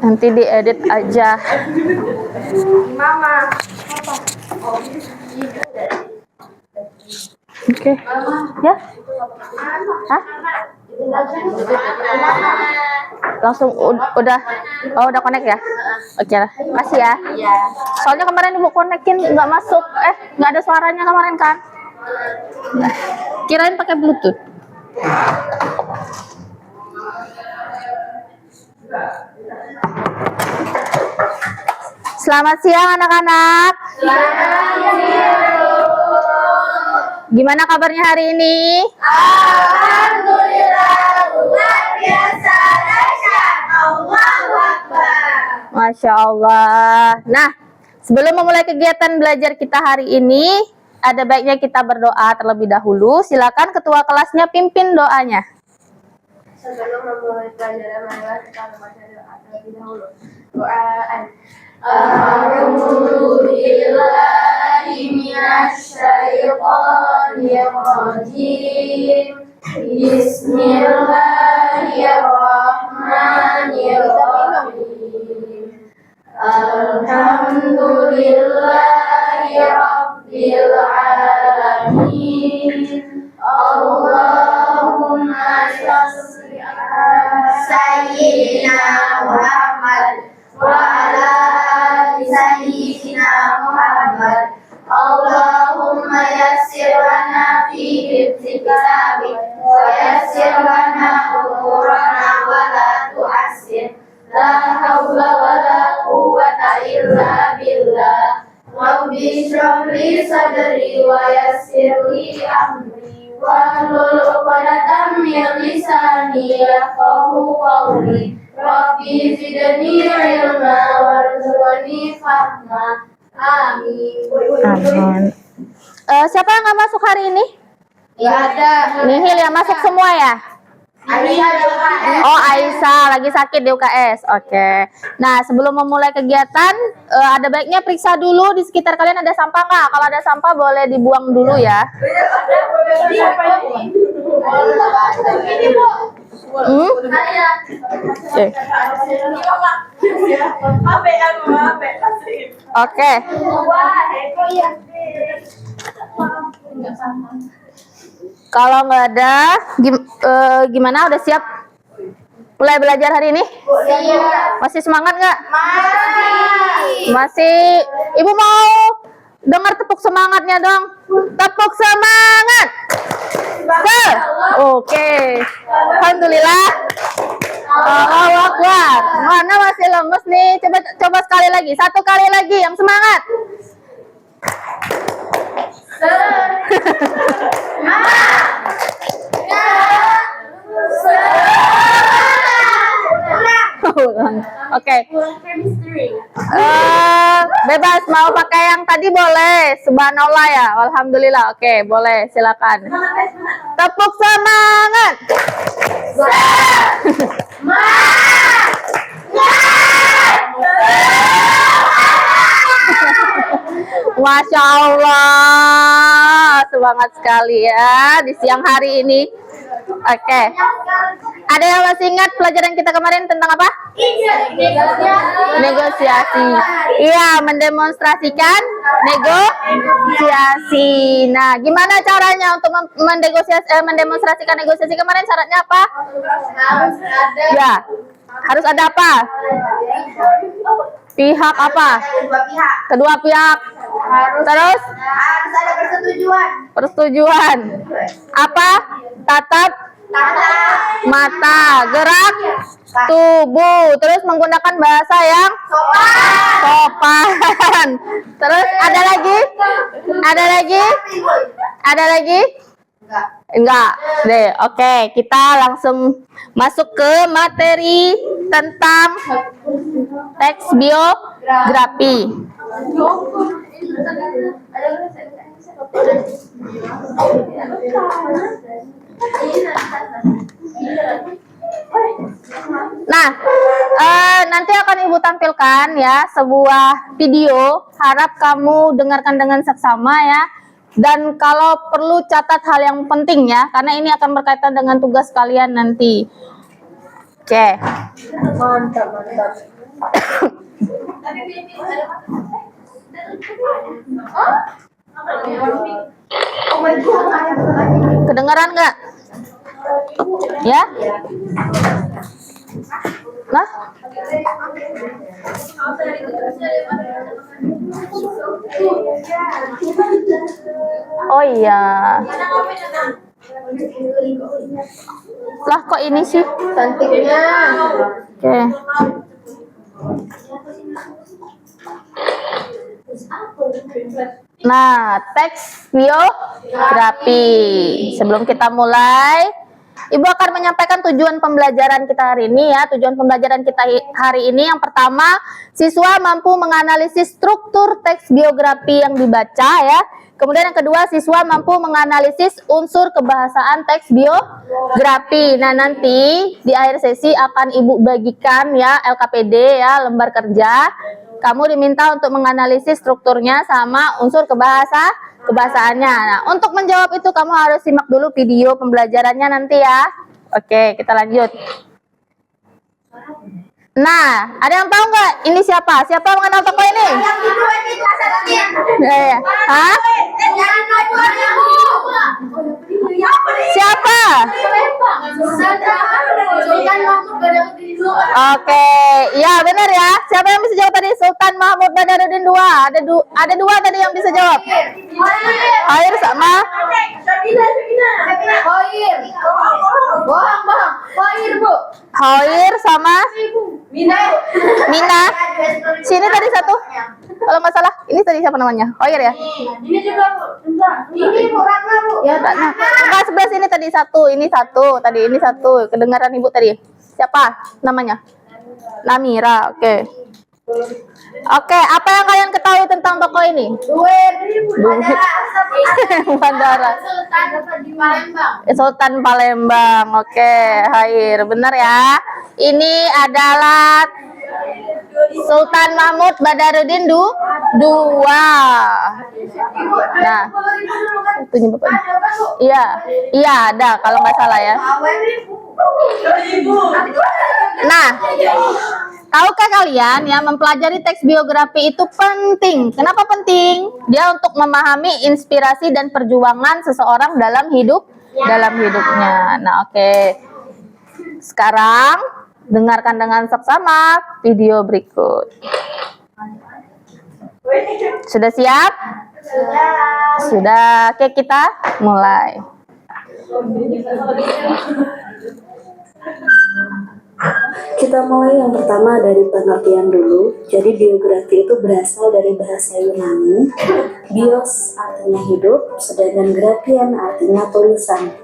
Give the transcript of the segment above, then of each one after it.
Nanti diedit aja. Mama. Oke. Ya? Hah? Langsung udah. Oh, udah connect ya? Oke lah. Makasih ya. Soalnya kemarin Ibu konekin nggak masuk. Nggak ada suaranya kemarin kan? Kirain pakai Bluetooth. Selamat siang anak-anak. Gimana kabarnya hari ini? Alhamdulillah, luar biasa dahsyat. Allahu Akbar. Masya Allah. Nah, sebelum memulai kegiatan belajar kita hari ini, ada baiknya kita berdoa terlebih dahulu. Silakan ketua kelasnya pimpin doanya. Sebelum memulai pelajaran marilah kita membaca doa terlebih dahulu. Doaan. A'udzubillahi minasyaitonir rajim. Bismillahirrahmanirrahim. Alhamdulillahi rabbil alamin. Allahumma shalli ala sayyidina Muhammad wa ala ali sayyidina Muhammad. Allahumma yassir lana fi hifzi kitabik wa yassir lana umurana wa la tu'assir. La hawla wa la quwwata illa billah. Rabbi shrah li sadri wa yassir li amri wahlul 'uqdatam min lisani yafqahu qawli. Rabbi zidni ilma warzuqni fahma. Amin. Amin. Siapa yang nggak masuk hari ini? Nggak ada. Nihil yang masuk semua ya? Aisyah di UKS. Oh, Aisyah lagi sakit di UKS. Oke. Nah, sebelum memulai kegiatan, ada baiknya periksa dulu di sekitar kalian ada sampah nggak? Kalau ada sampah boleh dibuang dulu ya. Oke. Kalau nggak ada, gimana? Udah siap mulai belajar hari ini? Masih semangat nggak? Masih. Ibu mau dengar tepuk semangatnya dong. Tepuk semangat. Oke. Alhamdulillah. Allahu Akbar. Mana masih lemes nih? Coba sekali lagi. Satu kali lagi yang semangat. Oke. Bebas mau pakai yang tadi boleh. Subhanallah ya. Alhamdulillah. Oke, boleh. Silakan. Tepuk semangat. Masya Allah, semangat sekali ya di siang hari ini. Oke. Ada yang masih ingat pelajaran kita kemarin tentang apa? Negosiasi. Iya, mendemonstrasikan negosiasi. Nah, gimana caranya untuk mendemonstrasikan negosiasi kemarin? Syaratnya apa? Ya, harus ada apa? Pihak apa? Kedua pihak. Terus? Harus ada persetujuan. Persetujuan. Apa? Tatap mata, gerak tubuh, terus menggunakan bahasa yang sopan. Terus ada lagi? Enggak deh. Oke, kita langsung masuk ke materi tentang teks biografi. Nah, nanti akan Ibu tampilkan ya sebuah video. Harap kamu dengarkan dengan seksama ya. Dan kalau perlu catat hal yang penting ya, karena ini akan berkaitan dengan tugas kalian nanti. Oke. Mantap, mantap. Oh my god. Kedengaran nggak? Ya? Nah? Oh iya. Lah kok ini sih? Cantiknya. Oke. Nah, teks biografi. Sebelum kita mulai, Ibu akan menyampaikan tujuan pembelajaran kita hari ini ya. Tujuan pembelajaran kita hari ini yang pertama, siswa mampu menganalisis struktur teks biografi yang dibaca ya. Kemudian yang kedua, siswa mampu menganalisis unsur kebahasaan teks biografi. Nah, nanti di akhir sesi akan Ibu bagikan ya LKPD ya, lembar kerja. Kamu diminta untuk menganalisis strukturnya sama unsur kebahasaannya. Nah, untuk menjawab itu kamu harus simak dulu video pembelajarannya nanti ya. Oke, kita lanjut. Nah, ada yang tahu nggak ini siapa? Siapa yang mengenal tokoh ini? Ya. Hah? Siapa? Oke, ya benar ya. Siapa yang bisa jawab tadi? Sultan Mahmud Badarudin II. Ada dua tadi yang bisa jawab. Air sama. Hoir sama Mina. Sini tadi satu. Kalau nggak salah, ini tadi siapa namanya? Hoir ya? Ini juga Bu. Ini Bu Ratna Bu. Ya, nah, enggak sebelah sini tadi satu, ini satu, tadi ini satu. Kedengaran Ibu tadi. Siapa namanya? Namira. Oke. Oke, apa yang kalian ketahui tentang tokoh ini? Duit. Bandara. Sultan Palembang. Oke, Hair. Benar ya. Ini adalah Sultan Mahmud Badarudin II. Nah, itunya Bapak. Iya, iya ada kalau nggak salah ya. Nah, tahukah kalian ya mempelajari teks biografi itu penting? Kenapa penting? Dia untuk memahami inspirasi dan perjuangan seseorang dalam hidupnya. Nah, oke. Sekarang dengarkan dengan seksama video berikut. Sudah siap? Sudah. Oke, kita mulai. Kita mulai yang pertama dari pengertian dulu. Jadi biografi itu berasal dari bahasa Yunani. Bios artinya hidup, sedangkan grafian artinya tulisan.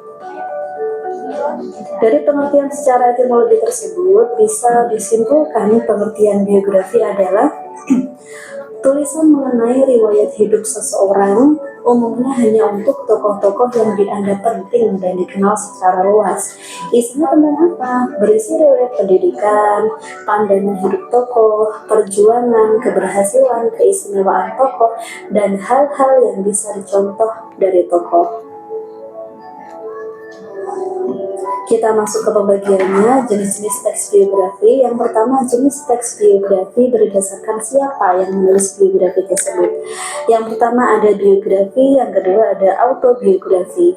Dari pengertian secara etimologi tersebut bisa disimpulkan pengertian biografi adalah tulisan mengenai riwayat hidup seseorang, umumnya hanya untuk tokoh-tokoh yang dianggap penting dan dikenal secara luas. Isinya tentang apa? Berisi riwayat pendidikan, pandangan hidup tokoh, perjuangan, keberhasilan, keistimewaan tokoh, dan hal-hal yang bisa dicontoh dari tokoh. Kita masuk ke pembagiannya, jenis-jenis teks biografi. Yang pertama, jenis teks biografi berdasarkan siapa yang menulis biografi tersebut. Yang pertama ada biografi, yang kedua ada autobiografi.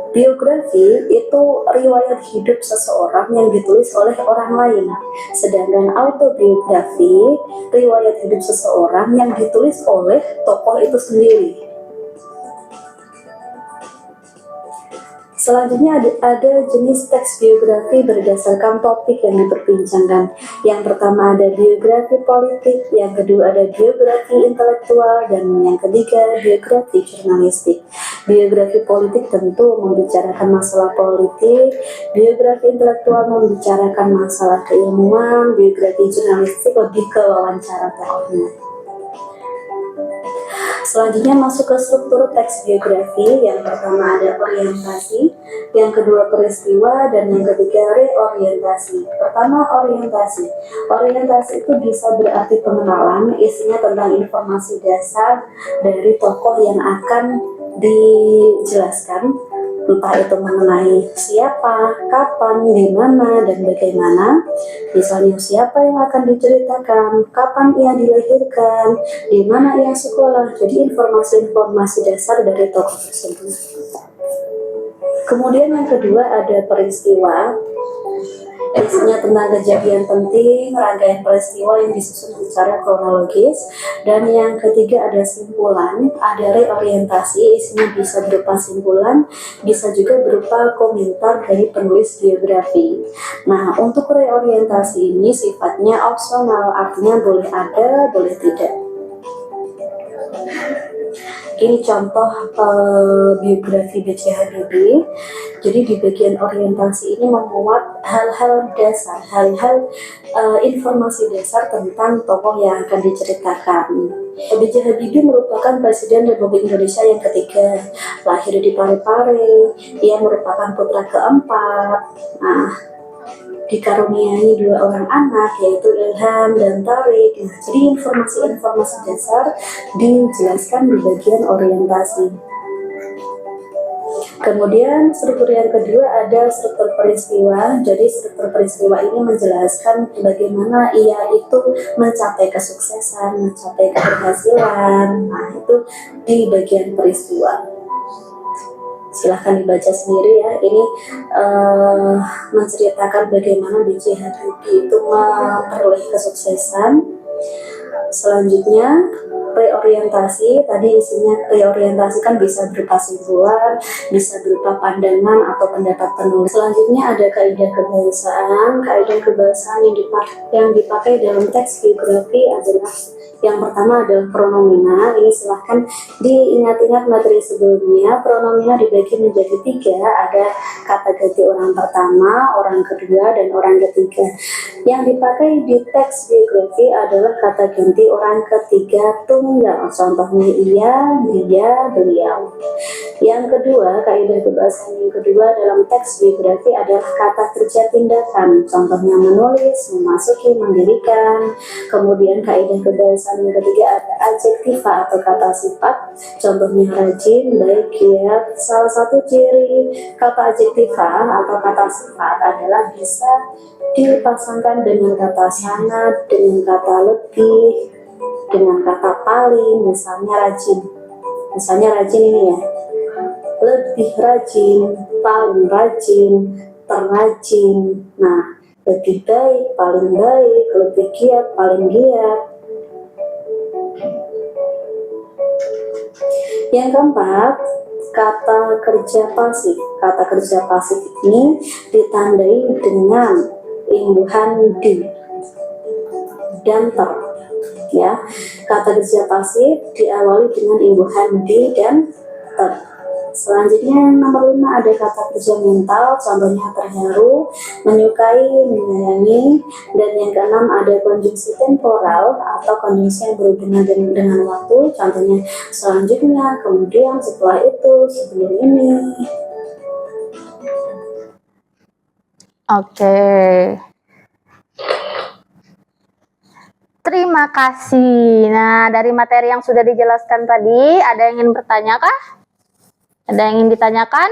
Biografi itu riwayat hidup seseorang yang ditulis oleh orang lain. Sedangkan autobiografi, riwayat hidup seseorang yang ditulis oleh tokoh itu sendiri. Selanjutnya ada jenis teks biografi berdasarkan topik yang diperbincangkan. Yang pertama ada biografi politik, yang kedua ada biografi intelektual, dan yang ketiga biografi jurnalistik. Biografi politik tentu membicarakan masalah politik, biografi intelektual membicarakan masalah keilmuan, biografi jurnalistik lebih ke wawancara tokohnya. Selanjutnya masuk ke struktur teks biografi. Yang pertama ada orientasi, yang kedua peristiwa, dan yang ketiga reorientasi. Pertama orientasi. Orientasi itu bisa berarti pengenalan, isinya tentang informasi dasar dari tokoh yang akan dijelaskan. entah itu mengenai siapa, kapan, di mana, dan bagaimana. Misalnya siapa yang akan diceritakan, kapan ia dilahirkan, di mana ia sekolah. Jadi informasi-informasi dasar dari tokoh tersebut. Kemudian yang kedua ada peristiwa. Isinya tentang kejadian penting, rangkaian peristiwa yang disusun secara kronologis. Dan yang ketiga ada simpulan, ada reorientasi, isinya bisa berupa simpulan, bisa juga berupa komentar dari penulis biografi. Nah, untuk reorientasi ini sifatnya opsional, artinya boleh ada, boleh tidak. Ini contoh biografi B.J. Habibie. Jadi di bagian orientasi ini memuat hal-hal dasar, hal-hal informasi dasar tentang tokoh yang akan diceritakan. B.J. Habibie merupakan Presiden Republik Indonesia yang ketiga, lahir di Parepare. Ia merupakan putra keempat. Nah, dikaruniai 2 orang anak, yaitu Ilham dan Tariq. Nah, jadi informasi-informasi dasar dijelaskan di bagian orientasi. Kemudian struktur yang kedua ada struktur peristiwa. Jadi struktur peristiwa ini menjelaskan bagaimana ia itu mencapai kesuksesan, mencapai keberhasilan. Nah, itu di bagian peristiwa. Silahkan dibaca sendiri ya. Ini menceritakan bagaimana B.J. Habibie itu memperoleh kesuksesan. Selanjutnya reorientasi. Tadi isinya reorientasi kan bisa berupa simpulan, bisa berupa pandangan atau pendapat penulis. Selanjutnya ada kaidah kebahasaan. Kaidah kebahasaan yang dipakai dalam teks biografi adalah yang pertama adalah pronomina. Ini silahkan diingat-ingat materi sebelumnya. Pronomina dibagi menjadi 3. Ada kata ganti orang pertama, orang kedua, dan orang ketiga. Yang dipakai di teks biografi adalah kata ganti orang ketiga tunggal. Contohnya ia, dia, beliau. Yang kedua, kaidah kebahasaan yang kedua dalam teks biografi adalah kata kerja tindakan. Contohnya menulis, memasuki, mendirikan. Kemudian kaidah kebahasaan yang ketiga ada adjektiva atau kata sifat. Contohnya rajin, baik, giat. Salah satu ciri kata adjektiva atau kata sifat adalah bisa dipasangkan dengan kata sangat, dengan kata lebih, dengan kata paling. Misalnya rajin. Misalnya rajin ini ya. Lebih rajin, paling rajin, terrajin. Nah, lebih baik, paling baik, lebih giat, paling giat. Yang keempat, kata kerja pasif. Kata kerja pasif ini ditandai dengan imbuhan di dan ter. Ya, kata kerja pasif diawali dengan imbuhan di dan ter. Selanjutnya nomor 5 ada kata kerja mental, contohnya terharu, menyukai, menyayangi. Dan yang keenam ada konjungsi temporal atau konjungsi yang berhubungan dengan waktu, contohnya selanjutnya, kemudian, setelah itu, sebelum ini. Oke. Terima kasih. Nah, dari materi yang sudah dijelaskan tadi, ada yang ingin bertanya kah? Ada yang ingin ditanyakan?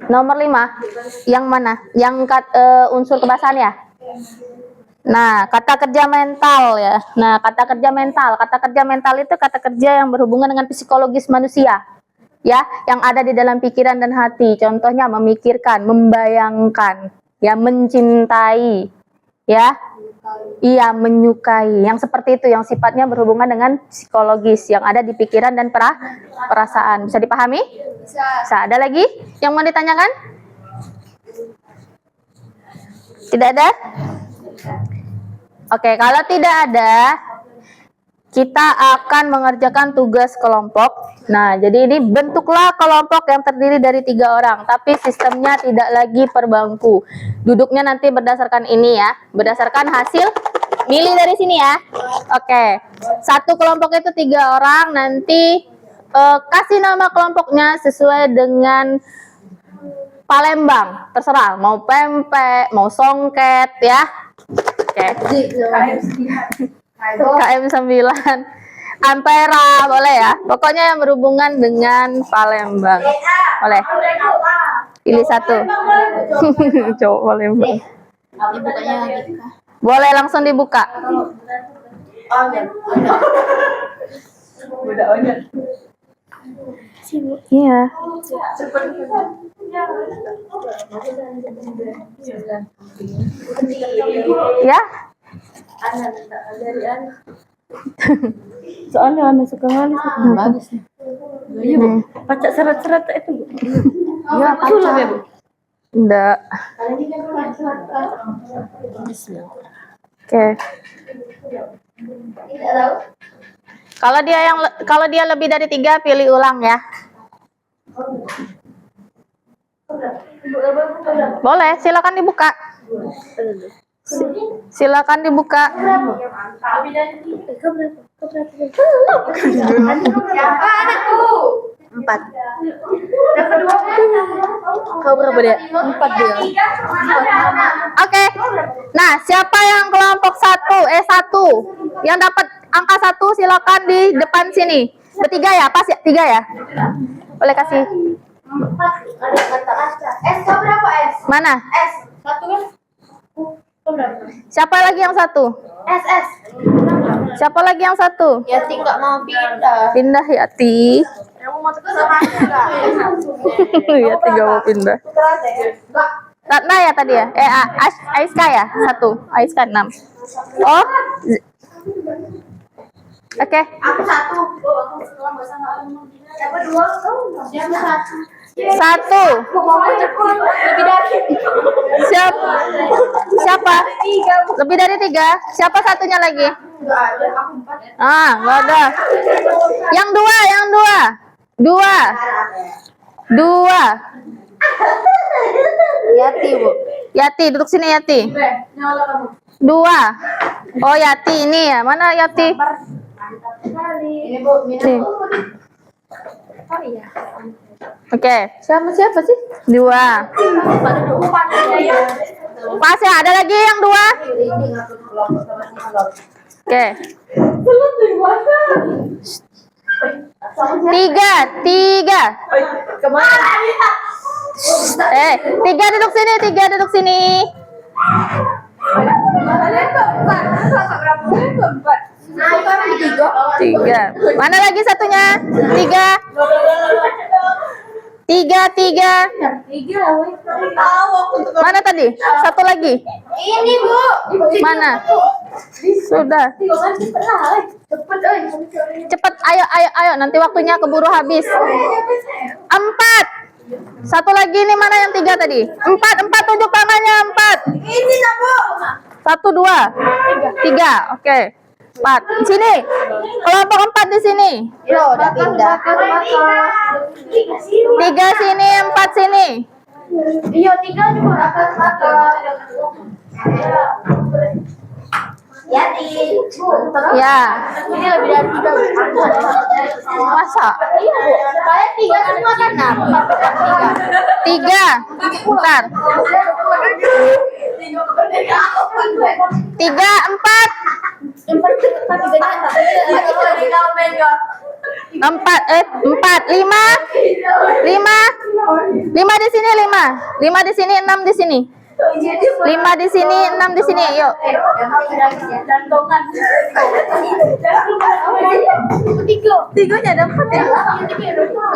Nomor 5. Yang mana? Yang unsur kebahasaan ya? Nah, kata kerja mental ya. Nah, kata kerja mental. Kata kerja mental itu kata kerja yang berhubungan dengan psikologis manusia. Ya, yang ada di dalam pikiran dan hati. Contohnya memikirkan, membayangkan, ya, mencintai, ya. Iya, menyukai. Yang seperti itu, yang sifatnya berhubungan dengan psikologis yang ada di pikiran dan perasaan. Bisa dipahami? Bisa. Ada lagi yang mau ditanyakan? Tidak ada? Oke, kalau tidak ada, kita akan mengerjakan tugas kelompok. Nah, jadi ini bentuklah kelompok yang terdiri dari 3 orang, tapi sistemnya tidak lagi per bangku. Duduknya nanti berdasarkan ini ya, berdasarkan hasil milih dari sini ya. Oke, satu kelompok itu 3 orang. Nanti kasih nama kelompoknya sesuai dengan Palembang, terserah mau pempek, mau songket ya. Oke. KM 9. Ampera boleh ya. Pokoknya yang berhubungan dengan Palembang. Boleh. Pilih satu. Cowok Palembang. Boleh langsung dibuka. Iya. Ya. Soalnya anak suka ngali. Bagus. Pacak serat-serat itu. Ya, sulap ya, Bu. Enggak. Oke. Kalau dia lebih dari 3 pilih ulang ya. Boleh, silakan dibuka. Silakan dibuka. Siapa anakku? 4. Kau berapa dia? 4 dia. Oke. Nah, siapa yang kelompok 1 yang dapat angka 1 silakan di depan sini. Bertiga ya, pas ya? 3 ya? Boleh kasih. Ada kata-kata. S kau berapa S? Mana? S. 1 kan? Kau berapa? Siapa lagi yang 1? S. Siapa lagi yang 1? Yati nggak mau pindah. Pindah Yati. Kamu mau sama enggak? Yati gak mau pindah. Enggak. Ratna ya tadi ya? Aiska ya? 1. Aiska 6. Oh. Oke. Aku 1. Siapa 2? Siapa 1? 1. Mau cepet lebih dari. Siapa? Lebih dari 3. Siapa satunya lagi? Enggak ada, aku 4. Nggak ada. Yang 2. Yati, Bu. Yati, duduk sini Yati. Nyala kamu. 2. Oh Yati ini ya. Mana Yati? Ini, Bu, minum. Nih. Oh iya. Oke. Siapa sih? 2. Pada 4 ya. Pas ya, ada lagi yang 2. Oke. 3. Kemana? 3 duduk sini, 3 duduk sini. Nah, itu apa di 3? 3. Mana lagi satunya? 3. 3. Mana tadi? Satu lagi. Ini, Bu. Mana? Sudah. Cepat, ayo. Nanti waktunya keburu habis. 4. Satu lagi nih, mana yang 3 tadi? 4 tunjuk tangannya. 4. Ini, Bu. 1, 2, 3. Oke. 4. Di sini. Kelompok 4 di sini. Loh, udah pindah. 3 sini, 4 sini. Iya, 3 juga rapat-rapat. Yati. Ya. Ini lebih dari 3. Masa? Iya, Bu. Kayak 3 semua kan? Nah, 3. Bentar. 3, 4. 4, 5. 5 di sini, 5. 5 di sini, 6 di sini. 5 di sini, 6 di sini. Yuk. Tiganya dapat ya?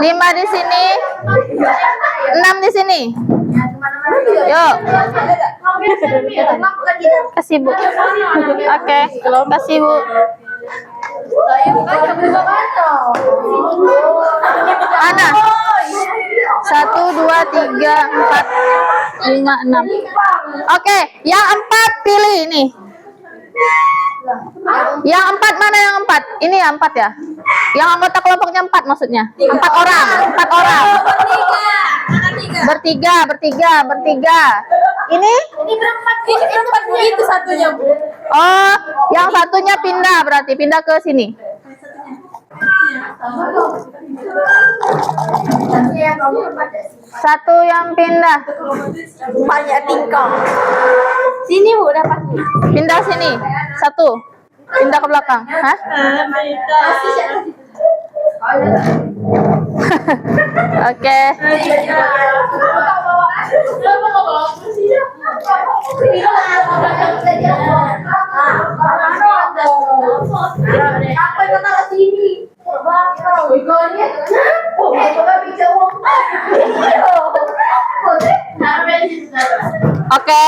5 di sini, 6 di sini. Yuk. Kasih Bu. Oke, kasih Bu. Mana? 1, 2, 3, 4, 5, 6. Oke, yang 4 pilih ini. Yang 4 mana yang 4? Ini ya 4 ya? Yang anggota kelompoknya 4 maksudnya? 4 orang. 4 orang. Bertiga. Ini? Ini berempat begitu satunya, Bu. Oh, yang satunya pindah berarti. Pindah ke sini. Satu yang pindah. Banyak tingkah. Sini, Bu, dapat. Pindah sini. 1. Pindah ke belakang. Hah? Oke. Oke.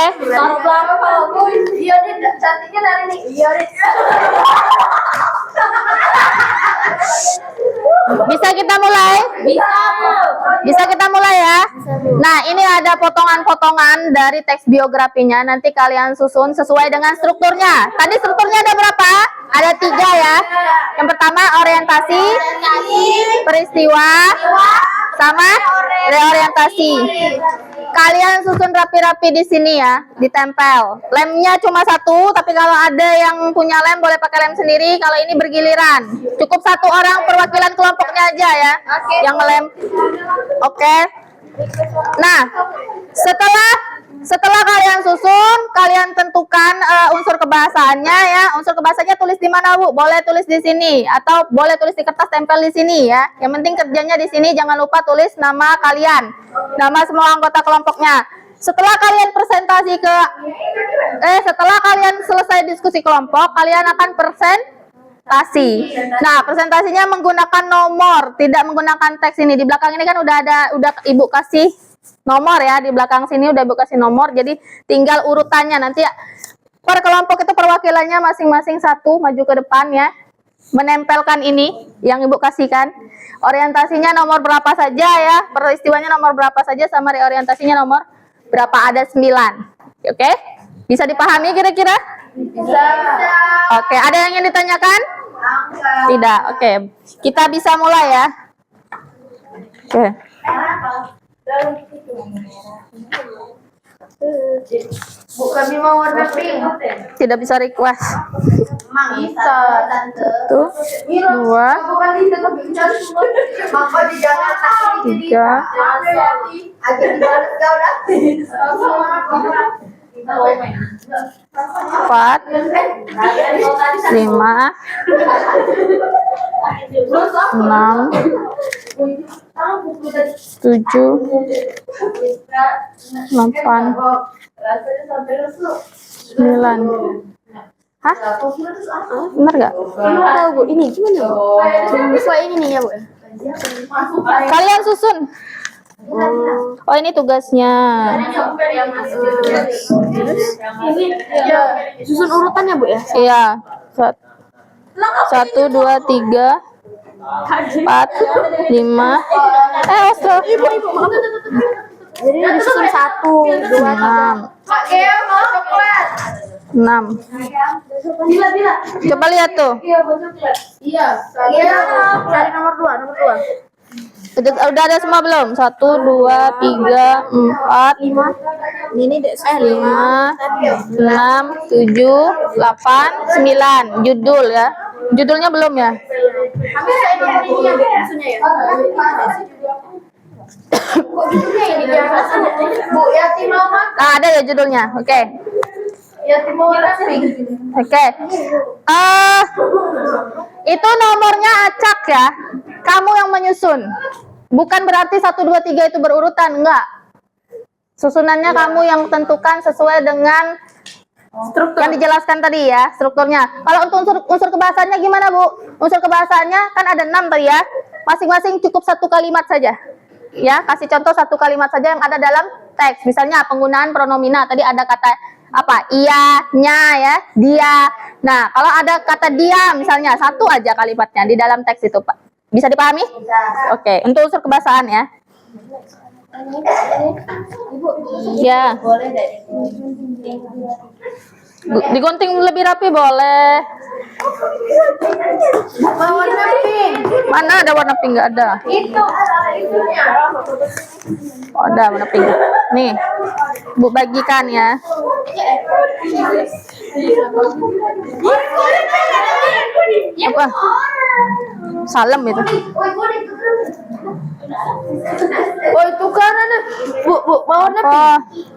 Bisa kita mulai? Bisa kita mulai ya? Nah, ini ada potongan-potongan dari teks biografinya. Nanti kalian susun sesuai dengan strukturnya. Tadi strukturnya ada berapa? Ada 3 ya. Yang pertama orientasi, peristiwa, sama reorientasi. Kalian susun rapi-rapi di sini ya, ditempel. Lemnya cuma 1, tapi kalau ada yang punya lem boleh pakai lem sendiri. Kalau ini bergiliran, cukup 1 orang perwakilan kelompoknya aja ya, yang ngelem. Oke. Nah, setelah kalian susun, kalian tentukan unsur kebahasaannya ya. Unsur kebahasaannya tulis di mana, Bu? Boleh tulis di sini atau boleh tulis di kertas, tempel di sini ya. Yang penting kerjanya di sini, jangan lupa tulis nama kalian, nama semua anggota kelompoknya. Setelah kalian setelah kalian selesai diskusi kelompok, kalian akan presentasi. Nah, presentasinya menggunakan nomor, tidak menggunakan teks ini. Di belakang ini kan udah Ibu kasih nomor ya, di belakang sini udah Ibu kasih nomor, jadi tinggal urutannya. Nanti per kelompok itu perwakilannya masing-masing 1 maju ke depan ya, menempelkan ini yang Ibu kasihkan. Orientasinya nomor berapa saja ya, peristiwanya nomor berapa saja, sama reorientasinya nomor berapa, ada 9. Oke, bisa dipahami kira-kira? Bisa. Oke, ada yang ingin ditanyakan? Tidak. Oke, kita bisa mulai ya. Oke. Bukan mau warna pink. Tidak bisa request. Bisa. 1, 2, 3, 4, 5, 6, 7, 8, 9. Hah? Benar gak? Tahu Bu, ini gimana Bu? Sesuai ini nih ya Bu. Kalian susun. Oh, ini tugasnya. Susun urutannya Bu ya? Iya. 1, 2, 3, 4, 5. Ostro. Jadi disusun 1, 2, 3. 6. Coba lihat tuh. Iya. Cari nomor 2. Udah ada semua belum? 1, 2, 3, 4, Ini deh 5, 6, 7, 8, 9. Judul ya. Judulnya belum ya? Kami saya nomor ini ya maksudnya ya. Bu, yatim mama. Ah, ada ya judulnya. Oke. Yatim mama pink. Oke. Itu nomornya acak ya. Kamu yang menyusun. Bukan berarti 1, 2, 3 itu berurutan, enggak. Susunannya kamu yang tentukan sesuai dengan struktur yang dijelaskan tadi ya, strukturnya. Kalau untuk unsur kebahasaannya gimana, Bu? Unsur kebahasaannya kan ada 6 tadi ya. Masing-masing cukup 1 kalimat saja. Ya, kasih contoh 1 kalimat saja yang ada dalam teks. Misalnya penggunaan pronomina. Tadi ada kata apa? Iya, nya ya, dia. Nah, kalau ada kata dia misalnya 1 aja kalimatnya di dalam teks itu, Pak. Bisa dipahami? Bisa. Oke, untuk unsur kebahasaan ya. Ya. Boleh dari Digunting lebih rapi boleh. warna pink. Mana ada warna pink? Nggak ada. Itu itunya. Oh, ada warna pink. Nih, Bu bagikan ya. Apa? Salam itu. Oh, itu kan ada. Bu, warna pink.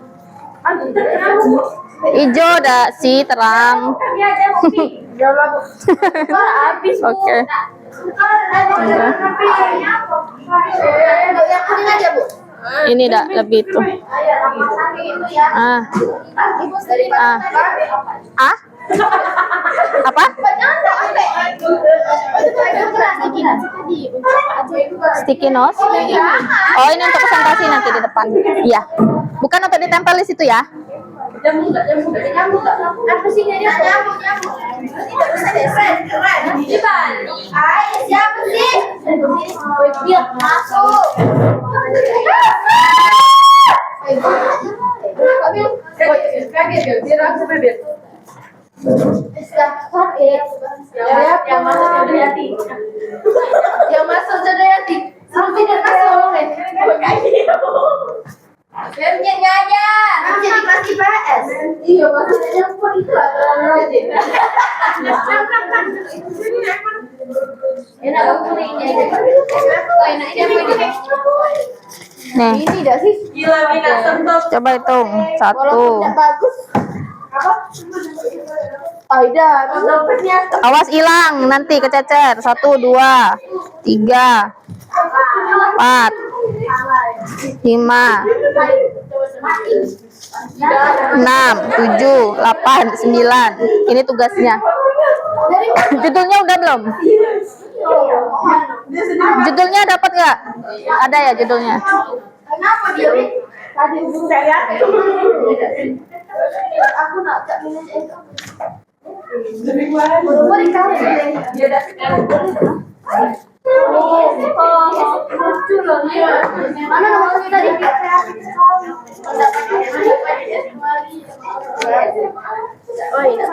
Oh, hijau ada si terang. Habis, Bu. Oke. Ini dah lebih tuh. Ah. Ah. Apa? Sticky nose. Oh, ini untuk presentasi nanti di depan. Iya. Bukan untuk ditempel di situ ya. Nyambung nggak? Apa sih ini? Nyambung. Siapa sih? Biar masuk. Yang masuk sudah hati. Sampai tidak masuk. Femnya aja. Jadi pasti PS. Iya, maksudnya pun itu adalah rajin. Enak kamu punya ini. Enak ini apa ini? Nih, Ini dah sih. Gila minat sentuh. coba hitung. Walaupun 1. tidak bagus. Apa? Aida, dompetnya. Awas hilang nanti kececer. 1, 2, 3, 4, 5, 6, 7, 8, 9. Ini tugasnya. Judulnya udah belum? Judulnya dapat nggak? Ada ya judulnya? Kenapa dia? Tadi saya aku nak cak minum itu. Lebih kuat. Boleh kau. Dia dah. Lucu loh dia. Mana nomornya tadi? Oh iya.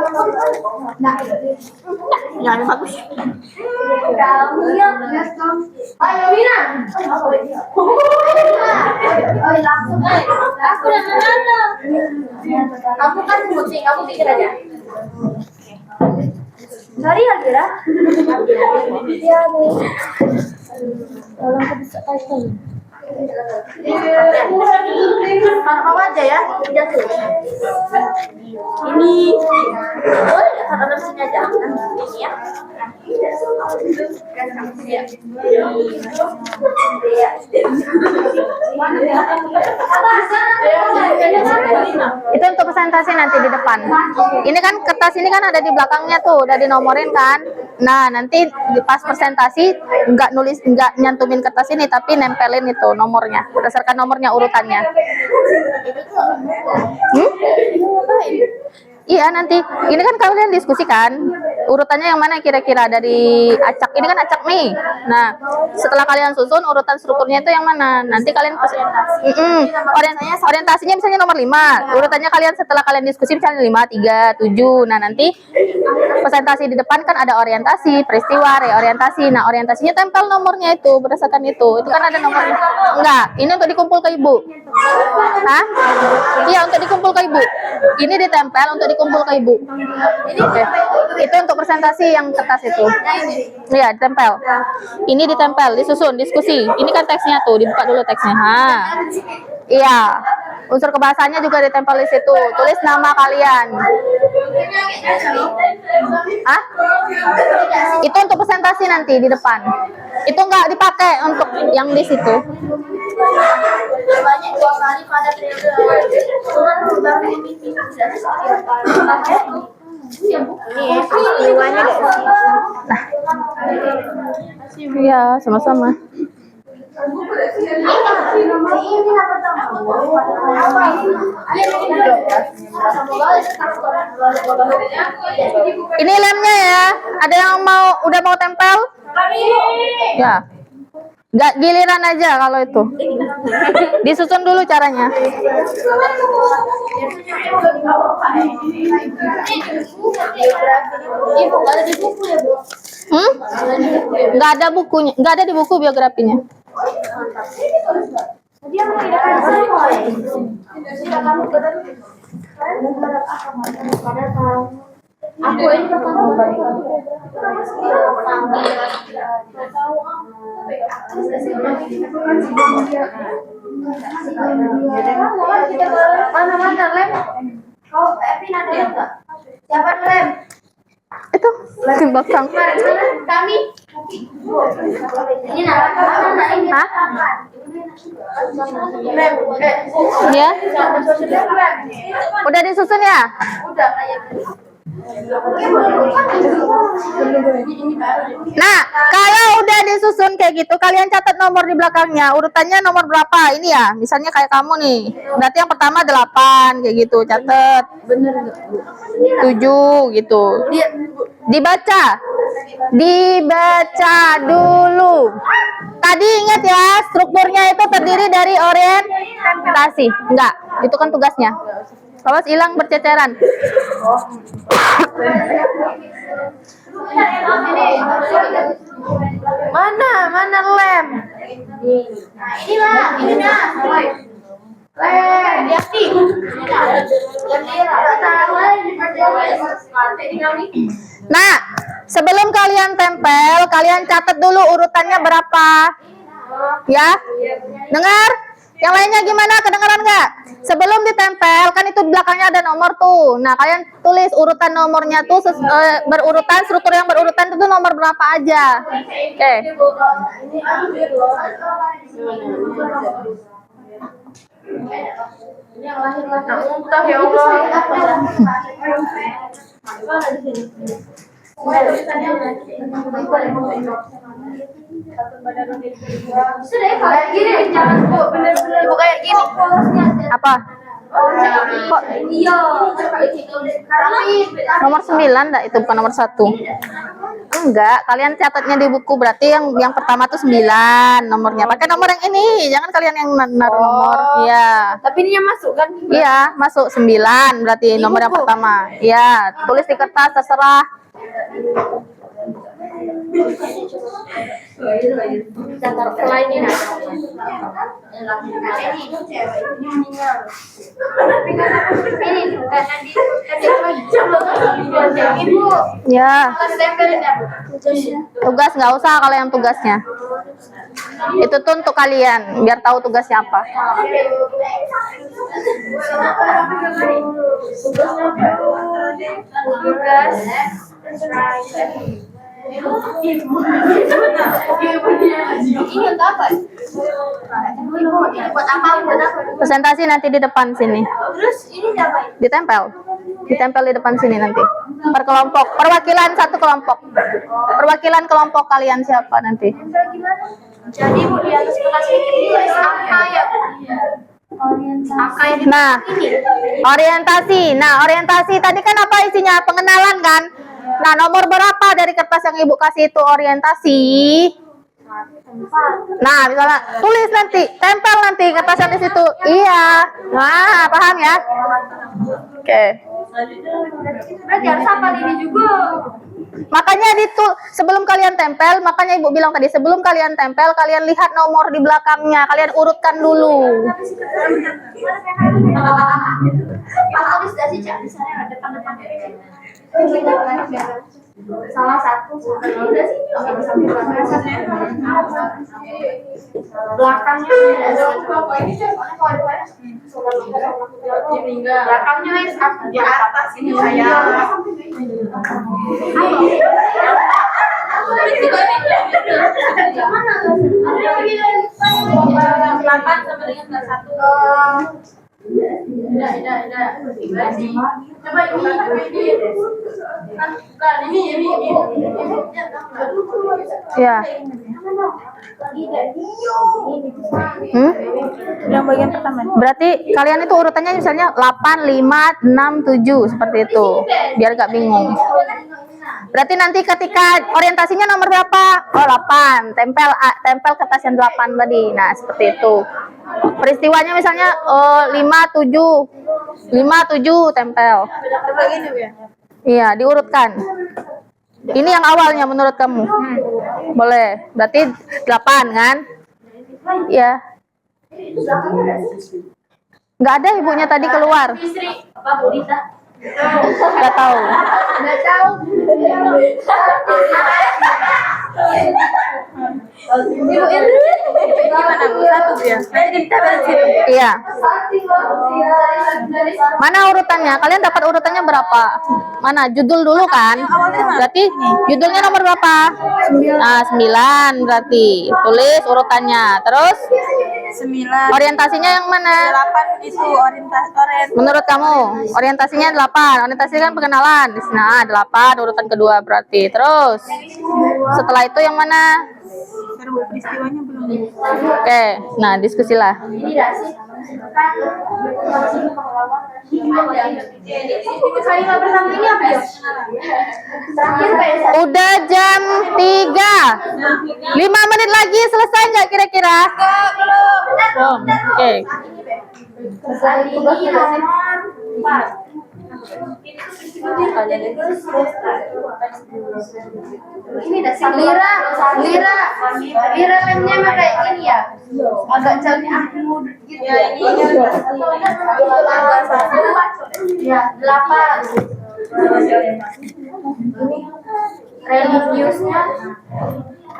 Nah, yang bagus. Kamu ya. Ayo Mina. Oh langsung. Aku udah mana? Kamu kan putih, kamu pikir aja. Sorry ya Kira. Iya nih. Tolong aku bisa typing. Mana aja ya? Jatuh. Ini. Boleh nggak taruh sini aja? Ini ya. Itu untuk presentasi nanti di depan. Ini kan kertas ini kan ada di belakangnya tuh, udah dinomorin kan. Nah, nanti di pas presentasi nggak nyantumin kertas ini tapi nempelin itu nomornya, berdasarkan nomornya urutannya. Iya nanti, ini kan kalian diskusikan urutannya yang mana kira-kira dari acak, ini kan acak nih. Nah, setelah kalian susun urutan strukturnya itu yang mana? Nanti kalian orientasinya misalnya nomor 5, urutannya kalian setelah kalian diskusi misalnya 5, 3, 7. Nah, nanti presentasi di depan kan ada orientasi, peristiwa, reorientasi. Nah, orientasinya tempel nomornya itu berdasarkan itu. Itu kan ada nomornya. Enggak, ini untuk dikumpul ke Ibu. Hah? Iya, untuk dikumpul ke Ibu. Ini ditempel untuk dikumpul ke Ibu. Oke. Itu untuk presentasi yang kertas itu. Iya, ditempel. Ini ditempel, disusun, diskusi. Ini kan teksnya tuh, dibuka dulu teksnya. Iya. Unsur kebahasannya juga ditempel di situ. Tulis nama kalian. Hah? Itu untuk presentasi nanti di depan. Itu nggak dipakai untuk yang di situ. Banyak 2 kali pada periode. Nah. Iya, sama-sama. Ini lemnya ya. Ada yang udah mau tempel? Ya. Nggak giliran aja kalau itu. Disusun dulu caranya. Nggak ada bukunya, nggak ada di buku biografinya. Aku ini mana lem? Kau Epin ada enggak? Siapa lem? Itu Di belakang. Hah? Ya? Udah disusun ya? Nah, kalau udah disusun kayak gitu, kalian catat nomor di belakangnya. Urutannya nomor berapa? Ini ya, misalnya kayak kamu nih. Berarti yang pertama 8, kayak gitu. Catat. 7 gitu. Dibaca. Dibaca dulu. Tadi ingat ya, strukturnya itu terdiri dari orientasi. Enggak, itu kan tugasnya. Awas hilang berceceran. Mana lem? Nah, sebelum kalian tempel, kalian catat dulu urutannya berapa. Ya, dengar? Yang lainnya gimana? Kedengaran nggak? Sebelum ditempel, kan itu di belakangnya ada nomor tuh. Nah, kalian tulis urutan nomornya tuh berurutan, struktur yang berurutan itu nomor berapa aja. Oke. Muntah ya Allah. Bener-bener kayak gini. Apa? Kok nomor 9 enggak? Itu bukan nomor 1. Enggak, kalian catatnya di buku, berarti yang pertama tuh 9 nomornya. Pakai nomor yang ini, jangan kalian yang naruh nomor. Iya. Tapi ini yang masuk kan? Iya, masuk 9 berarti nomor yang pertama. Iya, tulis di kertas terserah. Ya. Tugas nggak usah kalau yang tugasnya. Itu tuh untuk kalian biar tahu tugasnya apa. Presentasi nanti di depan sini. Ditempel. Ditempel di depan sini nanti. Per kelompok, perwakilan satu kelompok. Perwakilan kelompok kalian siapa nanti? Jadi Bu, di atas kertas ini tulis angka ya. Nah, orientasi. Nah, orientasi tadi kan apa isinya? Pengenalan kan? Nah, nomor berapa dari kertas yang Ibu kasih itu orientasi? Nah, misalnya tulis nanti, tempel nanti kertas yang di situ. Iya. Nah, paham ya? Oke. Berarti harus hafal ini juga. Makanya sebelum kalian tempel, makanya Ibu bilang tadi, sebelum kalian tempel, kalian lihat nomor di belakangnya, kalian urutkan dulu. Salah satu belakangnya di atas ini saya. Selatan sama dengan kelas 1. Coba ini. Bukan ini. Ya. Yang bagian pertama. Berarti kalian itu urutannya misalnya 8, 5, 6, 7 seperti itu. Biar gak bingung. Berarti nanti ketika orientasinya nomor berapa? Oh, 8. Tempel kertas yang 8 tadi. Nah, seperti itu. Peristiwanya misalnya 5, 7 tempel. Iya, diurutkan. Ini yang awalnya menurut kamu. Boleh. Berarti 8 kan? Iya. Nggak ada ibunya tadi keluar. Apa Budita? Nggak tahu. Ibu ini Gimana Bu? Satu dia. Nanti kita baca. Iya. Mana urutannya? Kalian dapat urutannya berapa? Mana? Judul dulu kan? Berarti judulnya nomor berapa? 9 berarti. Tulis urutannya. Terus 9. orientasinya yang mana? 8 itu orientasi. Menurut kamu orientasinya 8. Orientasi kan pengenalan. Nah, 8 urutan kedua berarti. Terus setelah itu yang mana? Peristiwanya belum. Oke, nah diskusilah. Udah jam 3. 5 menit lagi selesai nggak kira-kira? Belum. Oke. Lira lemnya mah kayak gini ya, agak jauh gitu ya. Ya, 8. Religiusnya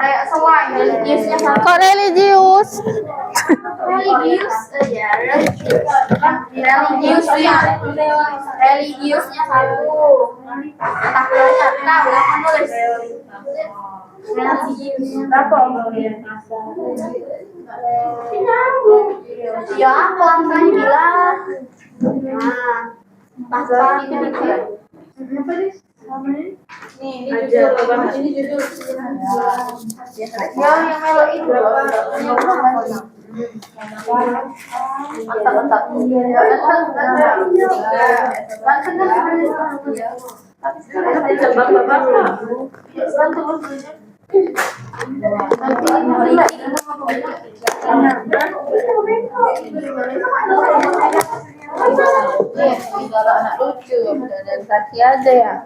kayak selain religiusnya sama. Kok religius? Religius ya, religiusnya 1. Tak menulis berapa ya pelan-pelan bilang. Nah pas ini ya. Ini judul. Yang melo itu. Mantap. Anak lucu dan kaki aja ya.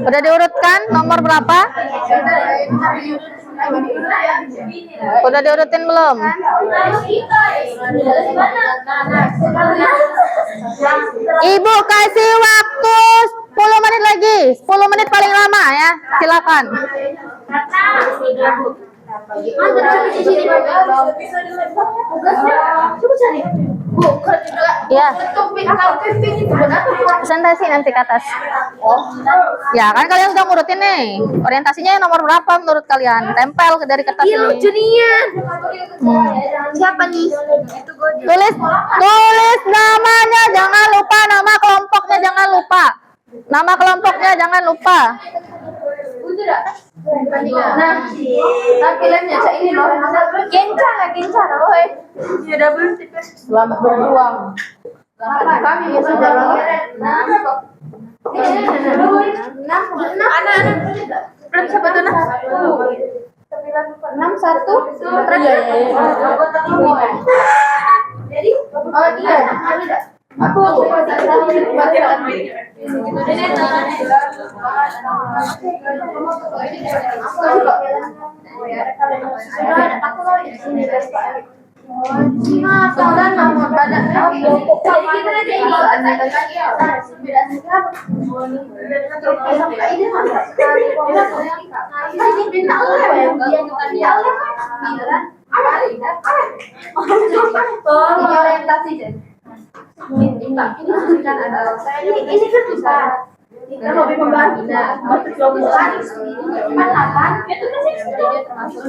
Udah diurutkan nomor berapa? Udah diurutin belum? Ibu kasih waktu 10 menit lagi. 10 menit paling lama ya. Silakan. Ya. Presentasi nanti ke atas. Ya kan kalian udah ngurutin nih. Orientasinya nomor berapa menurut kalian? Tempel dari kertas ini. Siapa nih? Tulis namanya, jangan lupa nama kelompoknya, jangan lupa. Nama kelompoknya jangan lupa. Nah, tampilannya cak ini loh. Gencar loh. Ya double tip. Selamat berjuang. Kami bisa jalan. Anak-anak. Belum siapa tuh nah? 6 1 jadi oh iya aku orientasi ini kan bisa kan lebih membantu itu kan sih termasuk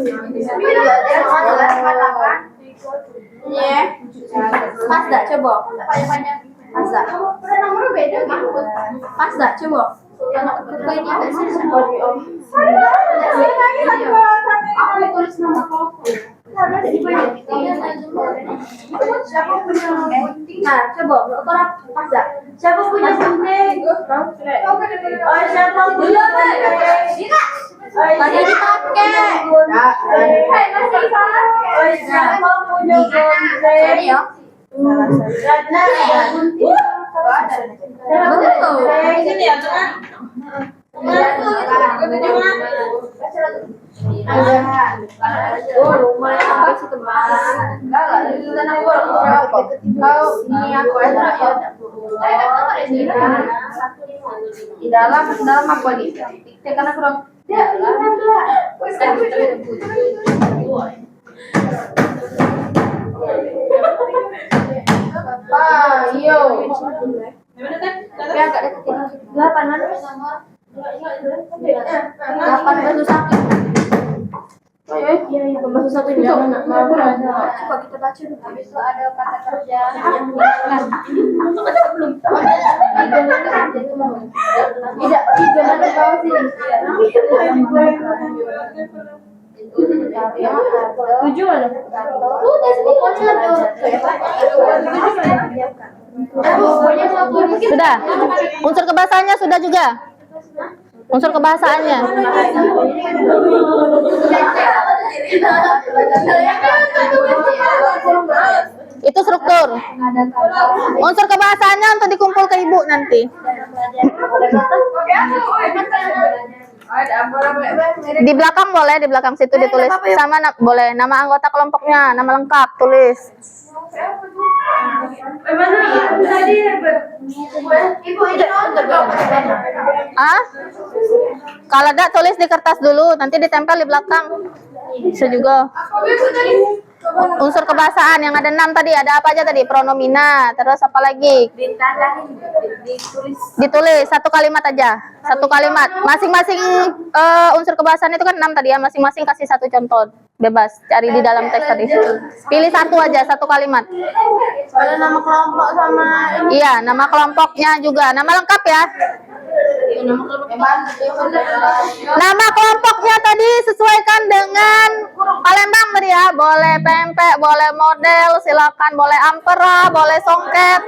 pas dah coba pas dah nomor beda pas dah coba ini ada sih aku tulis nama siapa punya nah coba orang pas dah siapa punya gunting oh siapa punya lagi dipakai siapa punya gunting ya ini ya teman lumayan sih teman dalam apa nih? Karena kurang iyo. Delapan mana? Delapan baru satu. Iya, baru satu itu. Coba kita baca dulu. Habis itu ada kata kerja. Belum. Tidak, tiga ada bawah sini. Tujuh ada. Sudah. Unsur kebahasaannya sudah juga. Unsur kebahasaannya. Itu struktur. Unsur kebahasaannya untuk dikumpul ke ibu nanti. Di belakang boleh, di belakang situ ditulis sama boleh nama anggota kelompoknya, nama lengkap tulis. Ah? Kalau ada tulis di kertas dulu, nanti ditempel di belakang. Bisa juga. Unsur kebahasaan yang ada 6 tadi, ada apa aja tadi? Pronomina, terus apa lagi? Ditulis satu kalimat aja, satu kalimat. Masing-masing unsur kebahasaan itu kan 6 tadi ya, masing-masing kasih satu contoh. Bebas, cari di dalam teks tadi. Pilih satu aja, satu kalimat. Ada nama kelompok sama Iya, nama kelompoknya juga, nama lengkap ya. Nama kelompoknya tadi sesuaikan dengan Palembang tadi ya. Boleh pempek, boleh model, silakan boleh ampera, boleh songket.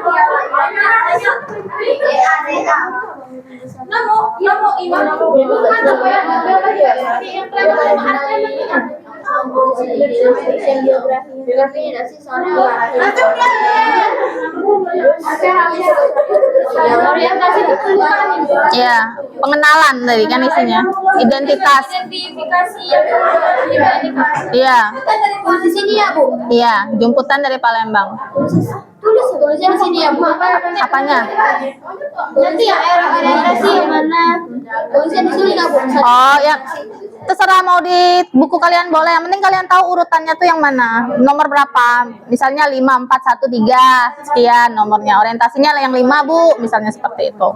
Ya, pengenalan tadi kan isinya. Identitas. Iya. di sini ya, Bu. Iya, jemputan dari Palembang. Tulisnya di sini ya, Bu. Apanya? Nanti yang orientasi yang mana? Tulisnya di sini nggak, Bu? Oh, ya. Terserah mau di buku kalian boleh. Yang penting kalian tahu urutannya tuh yang mana. Nomor berapa? Misalnya 5, 4, 1, 3. Sekian nomornya. Orientasinya yang 5, Bu. Misalnya seperti itu.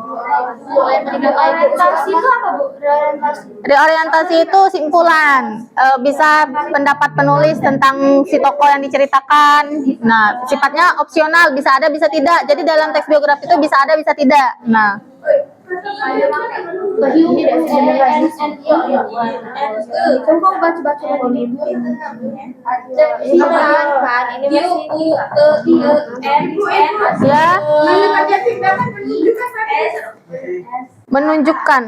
Orientasi itu apa, Bu? Reorientasi itu simpulan. Bisa pendapat penulis tentang si tokoh yang diceritakan. Nah, sifatnya opsional. Bisa ada, bisa tidak. Jadi dalam teks biografi itu bisa ada, bisa tidak. Nah. Coba baca-baca lagi. Ya. Menunjukkan.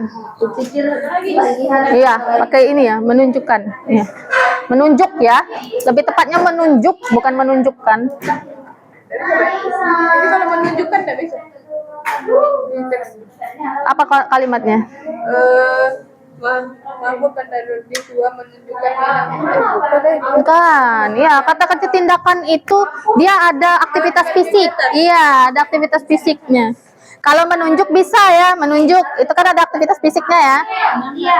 Iya, pakai ini ya, menunjukkan. Iya. Menunjuk ya. Lebih tepatnya menunjuk, bukan menunjukkan. Jadi kalau menunjukkan tidak bisa. Apa kalimatnya? Bukan dari dua menunjukkan Bukan, ya kata kerja tindakan itu dia ada aktivitas fisik. Iya, ada aktivitas fisiknya. Kalau menunjuk bisa ya, menunjuk itu kan ada aktivitas fisiknya ya. Iya.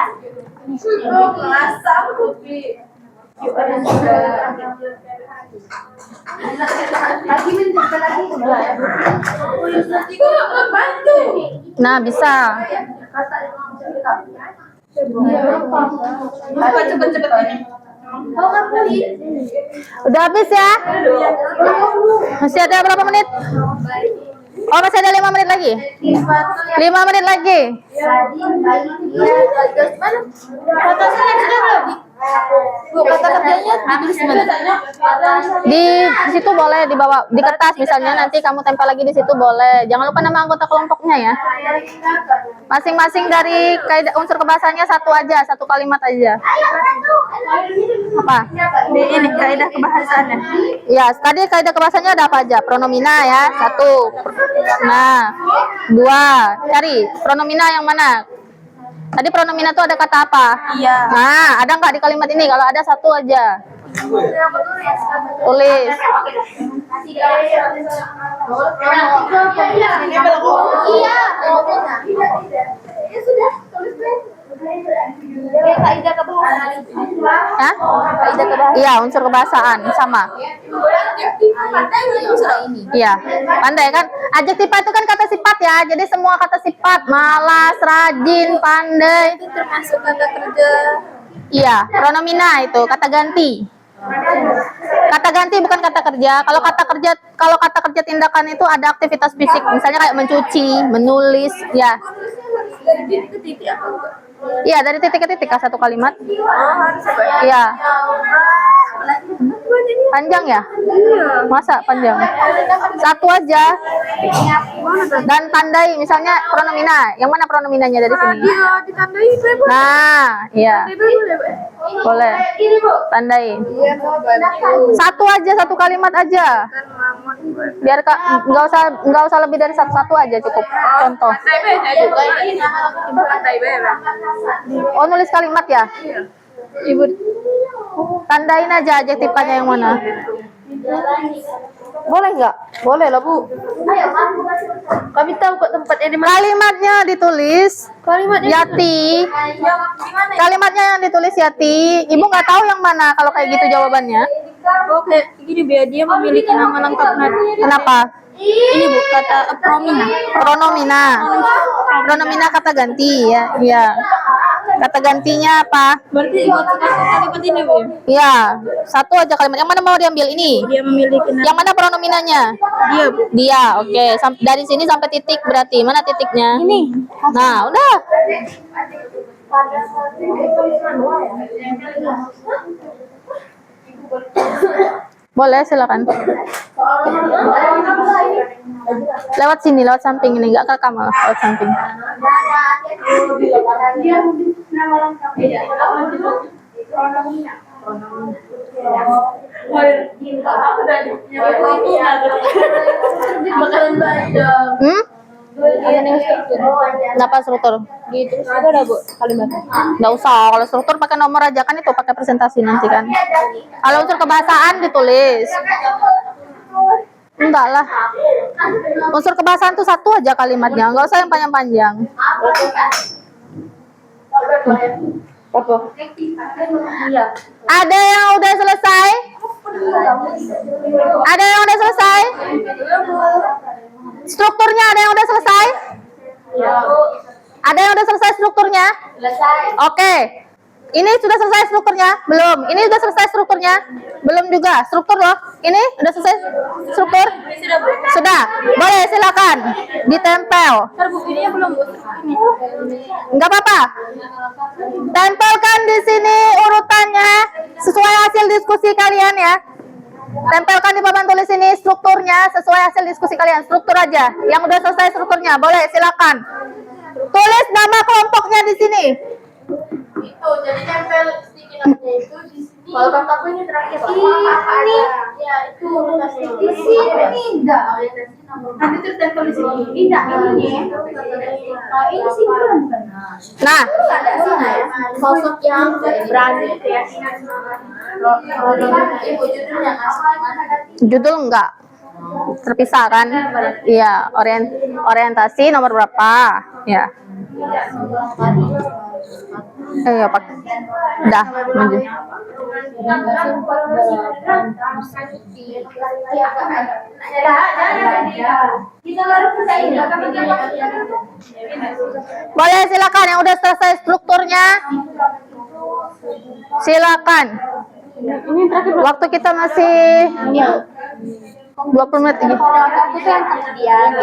Nah, bisa. Udah habis ya? Masih ada berapa menit? Oh, masih ada 5 menit lagi? 5 menit lagi. Kata kerjanya ditulis di mana? Di situ boleh dibawa di kertas misalnya, nanti kamu tempel lagi di situ boleh. Jangan lupa nama anggota kelompoknya ya. Masing-masing dari kaidah unsur kebahasannya satu aja, satu kalimat aja. Apa? ini kaidah kebahasaannya. Ya, tadi kaidah kebahasannya ada apa aja? Pronomina ya, 1. Nah, 2. Cari pronomina yang mana? Tadi pronomina itu ada kata apa? Iya. Nah, ada nggak di kalimat ini? Kalau ada satu aja. Tulis. Iya. Ya sudah, tulis deh. Kayak kaidah kebahasaan. Hah? Kaidah kebahasaan. Iya, unsur kebahasaan sama. Iya, pandai kan? Adjektiva itu kan kata sifat ya. Jadi semua kata sifat, malas, rajin, pandai. Itu termasuk kata kerja. Iya, pronomina itu kata ganti. Kata ganti bukan kata kerja. Kalau kata kerja tindakan itu ada aktivitas fisik, misalnya kayak mencuci, menulis, ya. Dari titik ke titik apa enggak? Iya, dari titik ke titik satu kalimat. Oh, harus apa ya? Iya. Panjang ya? Masa panjang? Satu aja. Dan tandai misalnya pronomina. Yang mana pronominanya dari sini? Dia ditandai itu. Nah, iya. Boleh. Ini, Bu. Tandai. Iya, bantu. Satu aja, satu kalimat aja. Kan mama buat. Biar Kak nggak usah lebih dari satu aja cukup. Contoh. Saya juga ini pantai bebek. Oh, nulis kalimat ya? Ibu Tandain aja adjektifnya yang mana. Boleh nggak? Boleh lah Bu. Kami tahu kok tempatnya di mana. Kalimatnya ditulis Kalimatnya Yati. Kalimatnya yang ditulis Yati. Ibu nggak tahu yang mana kalau kayak gitu jawabannya. Oke, gini biar dia memiliki nama lengkap. Kenapa? Ini Bu, kata promina. Pronomina. Pronomina kata ganti ya. Iya. Kata gantinya apa? Berarti buat satu kalimat ini Bu. Iya, satu aja kalimat. Yang mana mau diambil ini? Dia memiliki nama Yang mana pronominanya? dia Bu. Dia. Oke, dari sini sampai titik berarti. Mana titiknya? Ini. Nah, udah. Boleh, silakan. Lewat sini, lewat samping ini, nggak kerekam malah, lewat samping. Hmm? Kenapa struktur? Gitu. Ada Bu kalimatnya. Nggak usah, kalau struktur pakai nomor aja kan itu pakai presentasi nanti kan. Kalau unsur kebahasaan ditulis. Enggak lah. Unsur kebahasaan tuh satu aja kalimatnya, nggak usah yang panjang-panjang. Apa? Ada yang udah selesai? Ada yang udah selesai? Strukturnya ada yang udah selesai? Ada yang udah selesai strukturnya? Oke. Ini sudah selesai strukturnya? Belum. Ini sudah selesai strukturnya? Belum juga. Struktur loh. Ini udah selesai struktur? Sudah. Boleh, silakan. Ditempel. Bukunya belum Bu. Enggak apa-apa. Tempelkan di sini urutannya sesuai hasil diskusi kalian ya. Tempelkan di papan tulis ini strukturnya sesuai hasil diskusi kalian. Struktur aja. Yang udah selesai strukturnya, boleh silakan. Tulis nama kelompoknya di sini. Itu jadi tempel sticky note-nya itu di sini. Kalau kakakku ini terakhir ini ya itu di sini enggak orientasi nomor. Nanti terus tempel di sini. Tidak ini. Oh ini sih bukan. Nah, Ada sana ya. Sosok yang berani keyakinan. Ibu judulnya ngasih. judul enggak terpisah kan? Iya, orientasi nomor berapa? Ya. Ya Pak. Udah, maju. Boleh silakan yang udah selesai strukturnya. Silakan. Waktu kita masih 20 menit lagi.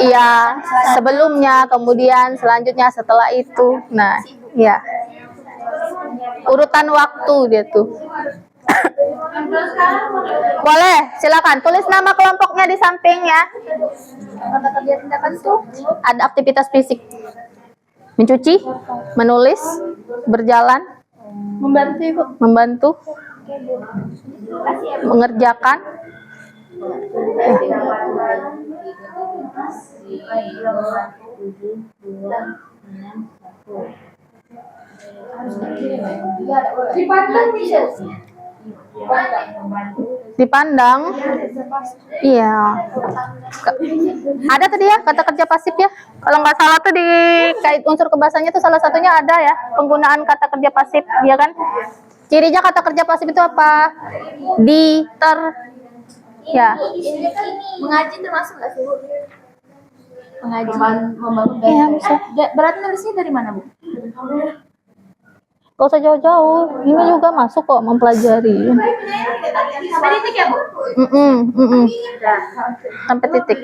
Iya, sebelumnya, kemudian selanjutnya, setelah itu. Nah, iya. Urutan waktu dia tuh. Boleh, silakan tulis nama kelompoknya di samping ya. Kata kerja tindakan tuh Ada aktivitas fisik. Mencuci, menulis, berjalan, Membantu Ibu. membantu, mengerjakan, dipandang bisa. Dipandang. Iya. Ada tadi ya kata kerja pasif ya. Kalau nggak salah tuh di kait unsur kebahasannya tuh salah satunya ada ya penggunaan kata kerja pasif, ya kan? Cirinya kata kerja pasif itu apa? Ya. Mengaji termasuk nggak sih, Bu? Mengaji. Membangun Iya, bisa. Berarti nulisnya dari mana, Bu? Gak usah jauh-jauh. Ini juga masuk kok mempelajari. Sampai titik ya, Bu? Sampai titik.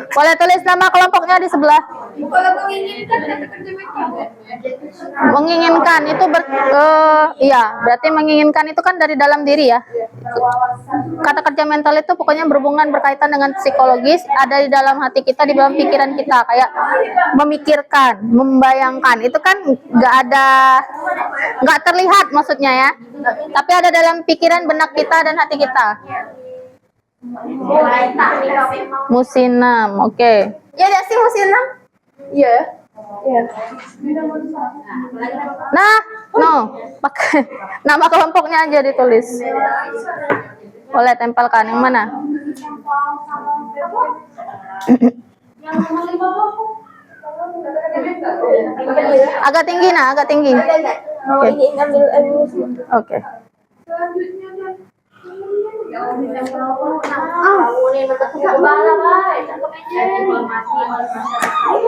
Boleh tulis nama kelompoknya di sebelah. Kalau menginginkan kata kerja Menginginkan itu iya, berarti menginginkan itu kan dari dalam diri ya. Kata kerja mental itu pokoknya berhubungan berkaitan dengan psikologis, ada di dalam hati kita, di dalam pikiran kita, kayak memikirkan, membayangkan. Itu kan nggak terlihat maksudnya ya. Tapi ada dalam pikiran, benak kita dan hati kita. Musinam, oke. Ya, ada sih musinam. Iya. Nah, pakai nama kelompoknya aja ditulis. Boleh tempelkan yang mana? Agak tinggi, nah, agak tinggi. Oh, ini ngambil Oke. ini bentuk kepala, Pak. Cakep aja. Informasi.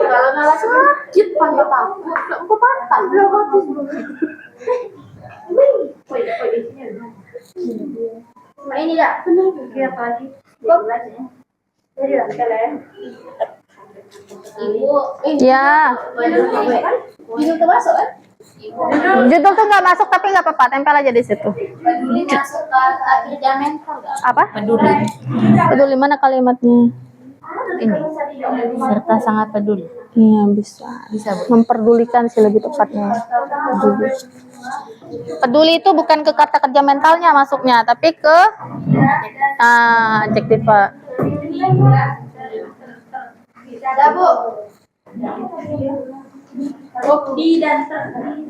Kalau malah sakit, pantat aku. Aku pantat. Nah, ini enggak benar juga pagi. Jadi lah kalian. Ibu, Ya, judul termasuk kan? judul tuh nggak masuk tapi nggak apa-apa, tempel aja di situ. Peduli masuk ke kerja mental nggak? Apa? Peduli mana kalimatnya? Ini serta sangat peduli. Iya, bisa. Memperdulikan sih lebih tepatnya. Peduli itu bukan ke kata kerja mentalnya masuknya, tapi ke adjektif, Pak. Ada, Bu. Di dan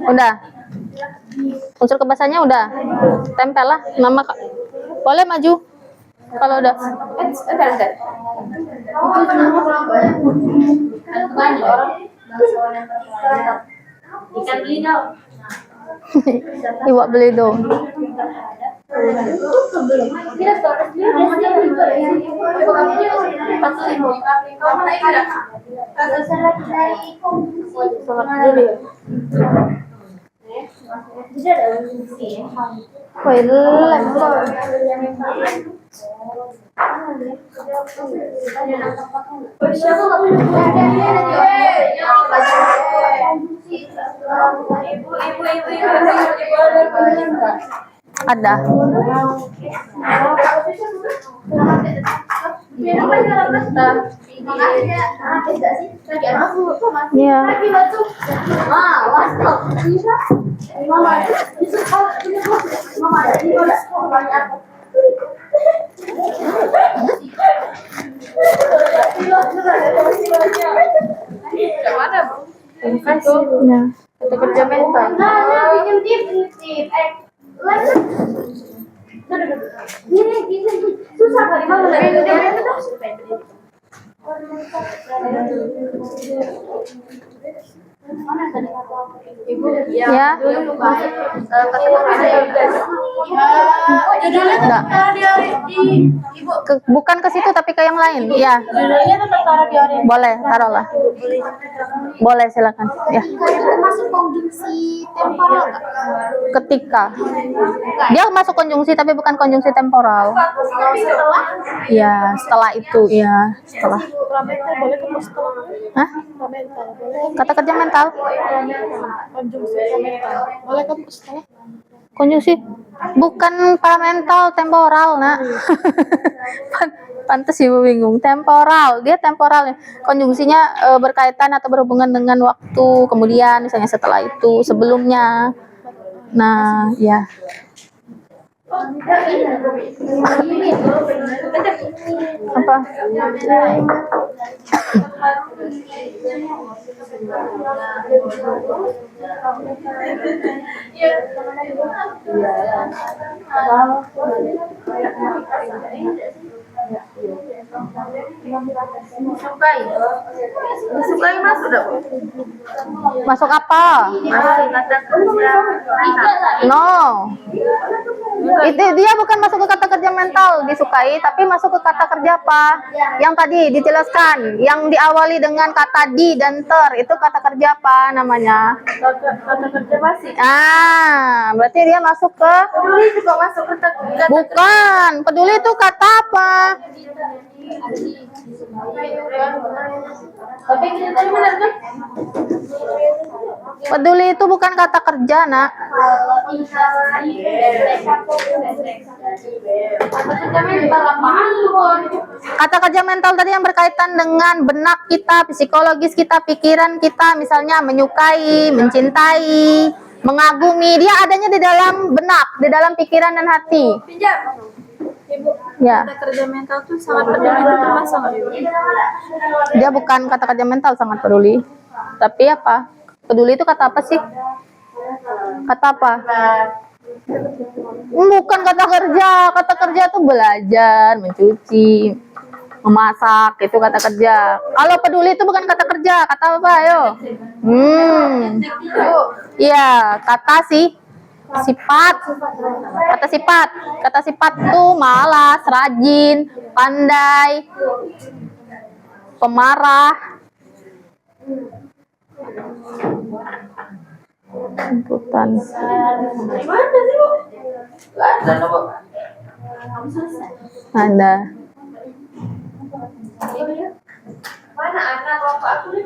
Udah. Unsur kebahasannya udah. Tempel lah nama boleh maju. Kalau udah. entar. Itu orang bangsawan yang terkenal. Ikan lino. Iwak beli dong. Kita status dia juga ya. Ada. Iya. Ya. Kata kerja mental. Susah kali mau Ibu, Ya. Enggak. Bukan ke situ tapi ke yang lain. Iya. judulnya tetap taruh di area. Boleh, taruhlah. Boleh, silakan. Ya. Termasuk konjungsi temporal nggak? Ketika dia masuk konjungsi tapi bukan konjungsi temporal. Setelah Ya, setelah itu, ya, setelah. mental boleh ke setelah Hah? mental boleh Kata kerja mental? konjungsi mental boleh ke setelah Konjungsi bukan paramental, temporal, Nak. Pantes ibu bingung. Temporal, dia temporal. Konjungsinya berkaitan atau berhubungan dengan waktu, kemudian misalnya setelah itu, sebelumnya. Nah, ya. Apa? Disukai. Disukai masuk dah. Masuk apa? Masuk kata kerja. No. Itu dia bukan masuk ke kata kerja mental disukai, tapi masuk ke kata kerja apa? Yang tadi dijelaskan, yang diawali dengan kata di dan ter, itu kata kerja apa namanya? Kata kerja pasif. Ah, berarti dia masuk ke Peduli juga masuk kata kerja. bukan. Peduli itu kata apa? Tapi kita tadi benar kan? Peduli itu bukan kata kerja, Nak. Kata kerja mental apaan lu? Kata kerja mental tadi yang berkaitan dengan benak kita, psikologis kita, pikiran kita, misalnya menyukai, mencintai, mengagumi, dia adanya di dalam benak, di dalam pikiran dan hati. Pinjam. Ibu, Ya, kata kerja mental tuh sangat peduli itu termasuk nggak, Ibu? dia bukan kata kerja mental sangat peduli. Tapi apa? Peduli itu kata apa sih? Kata apa? Bukan kata kerja. Kata kerja itu belajar, mencuci, memasak, itu kata kerja. Kalau peduli itu bukan kata kerja, kata apa? Ayo. Iya, kata sifat. Kata sifat tuh malas, rajin, pandai, pemarah. Tuntutan. Gimana sih, Bu? Nggak ada, Bu. Ada. Mana anak bapak aku nih?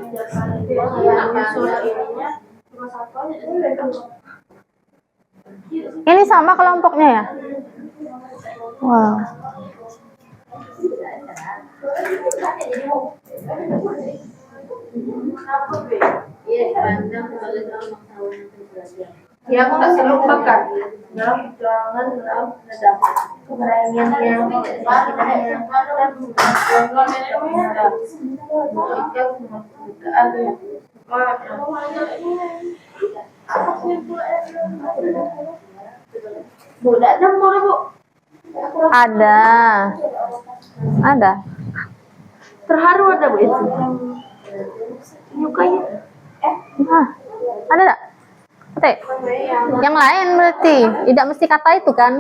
Ini sama kelompoknya ya? Wow. Ya, aku tak lupakan. Jangan keberanian yang Bu, tidak ada mau, Bu. Ada. Ada. Terharu ada, Bu, itu. Menyukai. Hah, ada enggak? Oke. Yang lain berarti tidak mesti kata itu kan?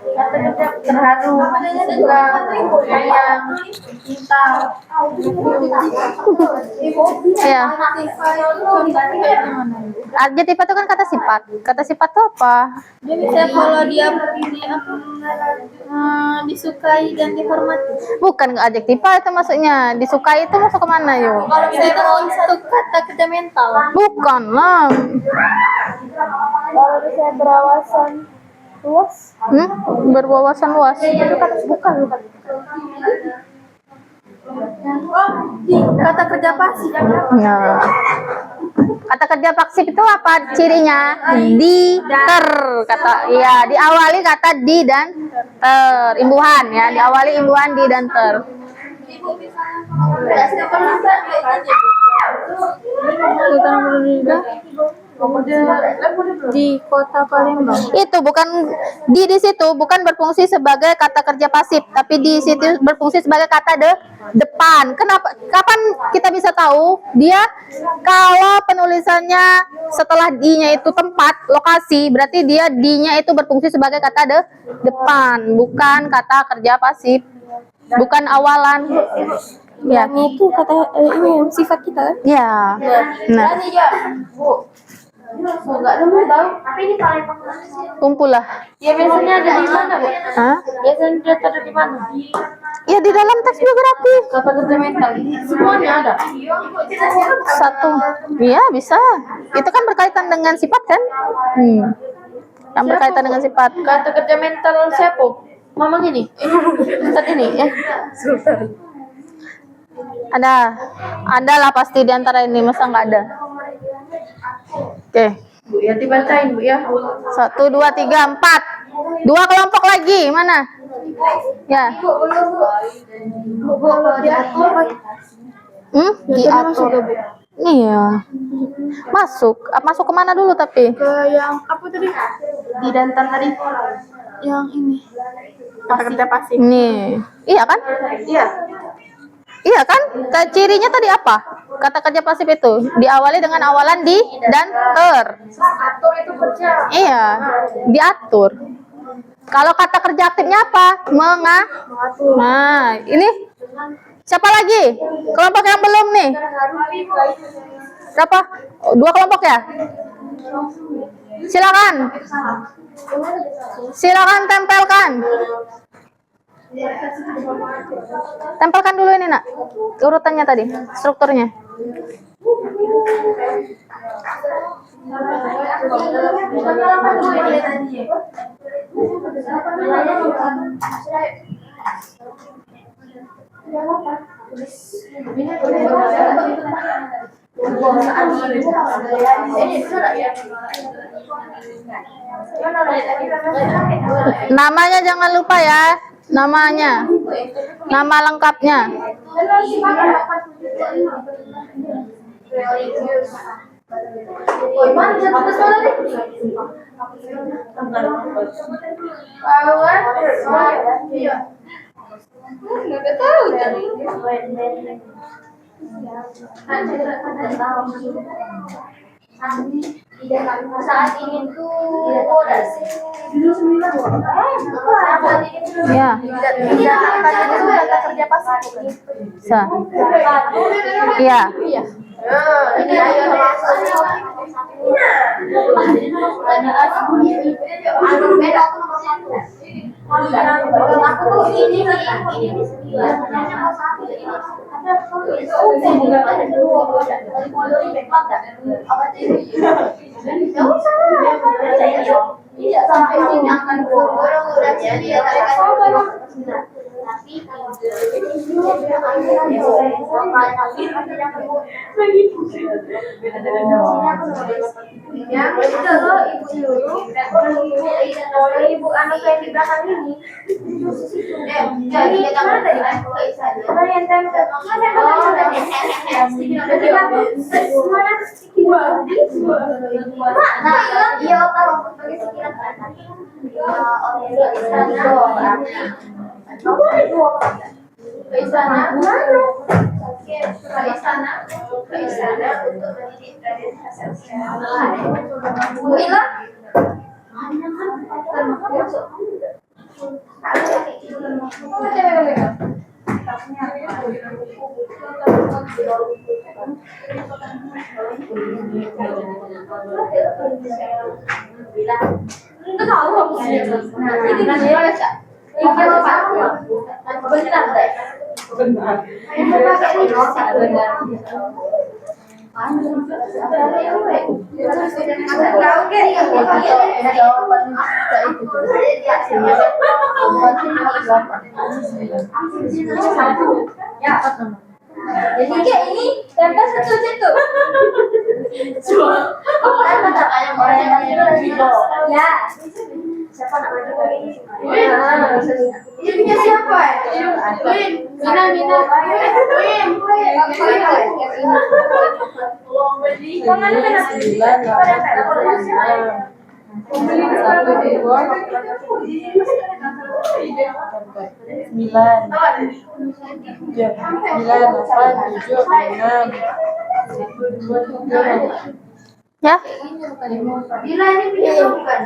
Kata kerja terharu, suka, sayang, cinta. Iya. Adjektif itu kan kata sifat. Kata sifat itu apa? Dia bisa kalau dia disukai dan dihormati. Bukan adjektif itu maksudnya. Disukai itu masuk kemana yuk? Kalau misalnya untuk kata kerja mental. Bukan lah. Kalau misalnya berwawasan luas. Berwawasan luas. Bukan. Kata kerja pasif. Nah. Kata kerja pasif itu apa cirinya? Di, ter, kata ya diawali kata di dan ter, imbuhan ya, diawali imbuhan di dan ter. Di kota Palembang. Itu bukan di situ bukan berfungsi sebagai kata kerja pasif, tapi di situ berfungsi sebagai kata depan. Kenapa? Kapan kita bisa tahu dia? Kalau penulisannya setelah di-nya itu tempat, lokasi, berarti dia di-nya itu berfungsi sebagai kata depan, bukan kata kerja pasif, bukan awalan. Ya, Itu kata ini sifat kita kan? ya. Nah, Bu. Enggak ada mau tahu. Tapi ini Palembang. kumpul lah. Ya biasanya ada di mana, Bu? Hah? Biasanya dia ada di mana? Ya di dalam teks biografi. Kata kerja mental. Semuanya ada. Satu. Iya, bisa. Itu kan berkaitan dengan sifat kan? Yang berkaitan dengan sifat. Kata kerja mental siapa? Mamang ini. Ustaz ini. Ada lah pasti di antara ini, masa nggak ada? Oke. Bu ya dibacain, Bu ya. 1, 2, 3, 4. 2 kelompok lagi, mana? Ya. Diatur. Iya. Masuk kemana dulu tapi? Ke yang apa tadi? Di Dantan tadi. yang ini. Kata kerja pasif. Nih. Iya kan? Iya. Iya kan? Cirinya tadi apa? Kata kerja pasif itu diawali dengan awalan di dan ter. Atur itu kerja. Iya, diatur. Kalau kata kerja aktifnya apa? Mengatur. Nah, ini siapa lagi? Kelompok yang belum nih? Berapa? Oh, 2 kelompok ya? Silakan. Silakan tempelkan. Tempelkan dulu ini, Nak. Urutannya tadi, strukturnya. Namanya jangan lupa ya. Namanya. Nama lengkapnya. Nggak tahu jadi. Saat ini tuh Ya. kata kerja pasif. Bisa. Iya. Ini ayo aku tuh ini tidak sampai sini akan borong udah jadi ya tapi ya udah loh ibu anak saya di belakang ini jadi mana tadi mana yang tempel iya kalau pakai sekiran ke istana untuk mendidik Raden Hasan Bu Ila enggak tahu ini baca jadi kayak ini tempel satu tuh. Ya. Siapa namanya? Ini siapa? Win. Mina. Win. Ya. Bila ini bisa bukan?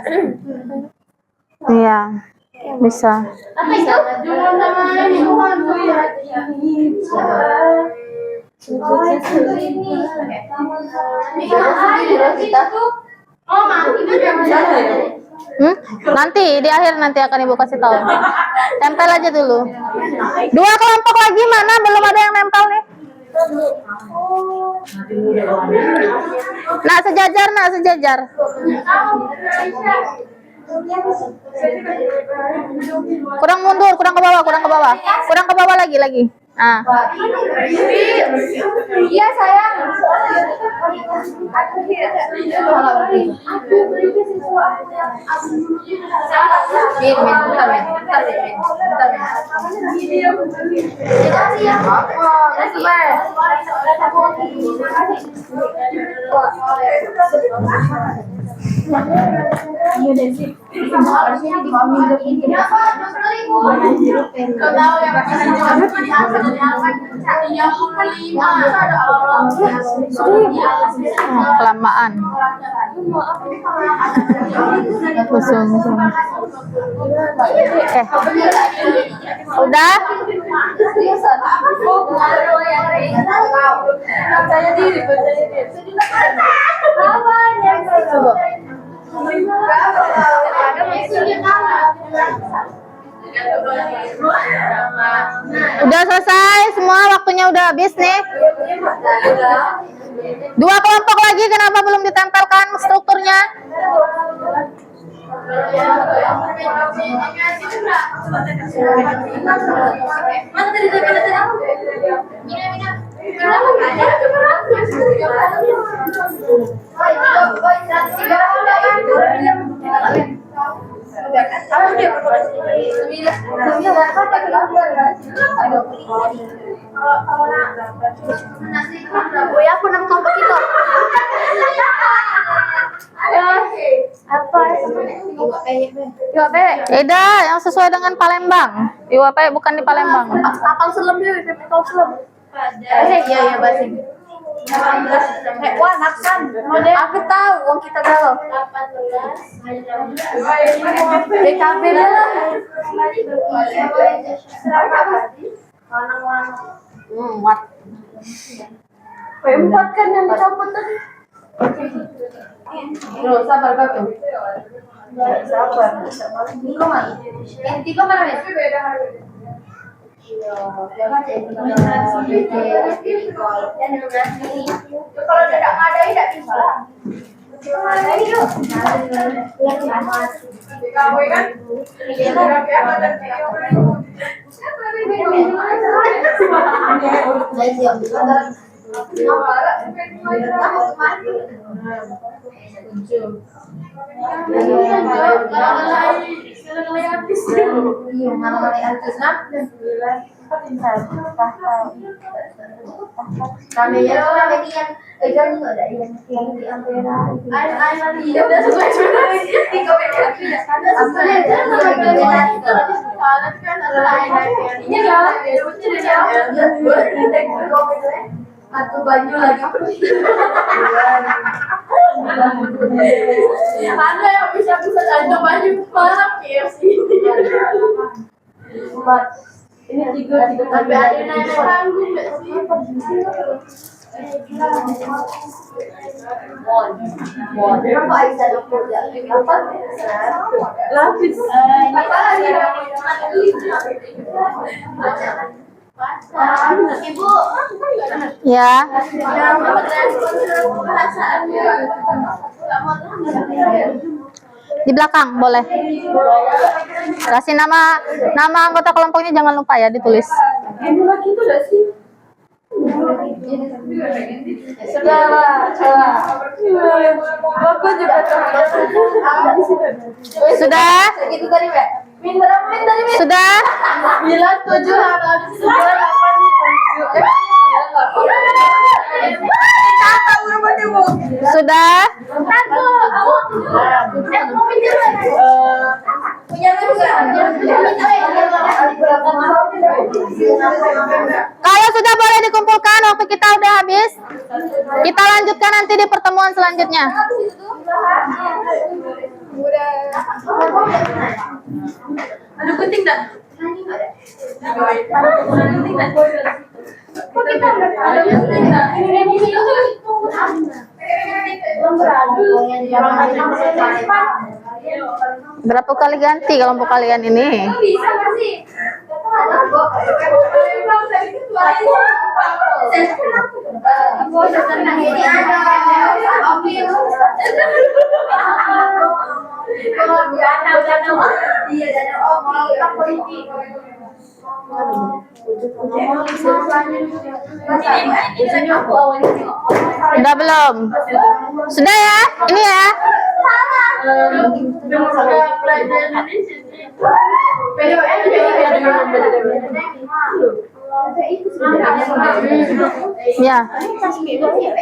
Iya. Bisa. Apa itu? Jangan sama ini bukan kita tuh. Oh, itu jangan. Nanti di akhir nanti akan ibu kasih tahu. Tempel aja dulu. 2 kelompok lagi mana belum ada yang nempel nih? Nak sejajar. Kurang mundur, kurang ke bawah lagi. Ah. Iya sayang. Harusnya dimamin ini apa? Kau tahu yang Kelamaan. Musuh. Udah? Percaya diri. Udah selesai semua, waktunya udah habis nih. 2 kelompok lagi, kenapa belum ditempelkan strukturnya? Aku 6 kelompok itu. Beda, yang sesuai dengan Palembang. IWP bukan di Palembang. Kapal selam dia, kapal selam. Iya bahasa. Wah, makan. Aku tahu, wong kita galau. DKB lah. Empat kan yang dicopot tadi. Sabar kau. Sabar. Niko mana? Niko mana? Kalau tidak ada, tidak bisa. Atau baju lagi ada yang bisa ada baju malam KFC ini tiga tapi ada yang tanggung nggak sih berapa Aisyah dokter apa lapis Ibu, Ya. Di belakang boleh. Kasih nama anggota kelompoknya, jangan lupa ya ditulis. Sudah? Sudah? 9, 7. Sudah? Kalau sudah boleh dikumpulkan, waktu kita udah habis. Kita lanjutkan nanti di pertemuan selanjutnya. Ada gunting enggak? Berapa kali ganti kelompok kalian ini? Bisa nggak sih? Udah belum? Sudah ya? Ini ya? Ya.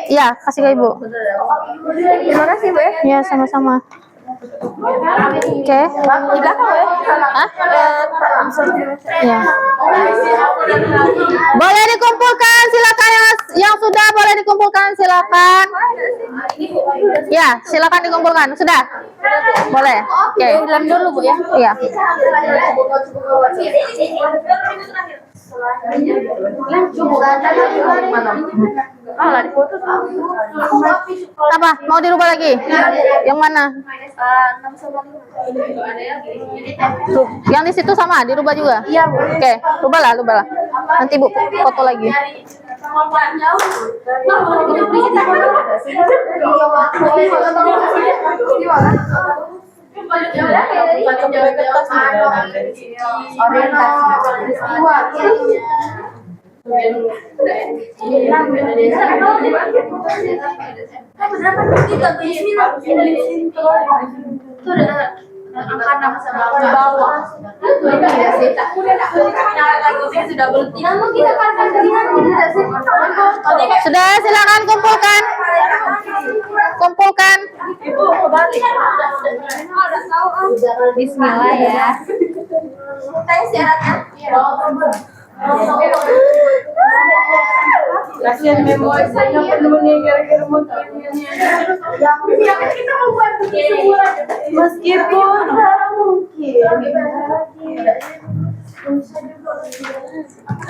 Ya, kasih ke Ibu. Terima kasih, Bu. Ya, sama-sama. Oke. Hah? Ya. Boleh dikumpulkan, silakan yang sudah boleh dikumpulkan, silakan. Ya, silakan dikumpulkan. Sudah? Boleh. Oke. Bilang dulu Bu ya. Iya. Apa? Mau dirubah lagi? Yang mana? Tuh, yang di situ sama, dirubah juga? Iya, Bu. Oke, rubahlah. Nanti Bu foto lagi. Sudah, silakan kumpulkan. Bismillah ya. Kasihan memori saya penuh nih gara-gara motifnya. Meskipun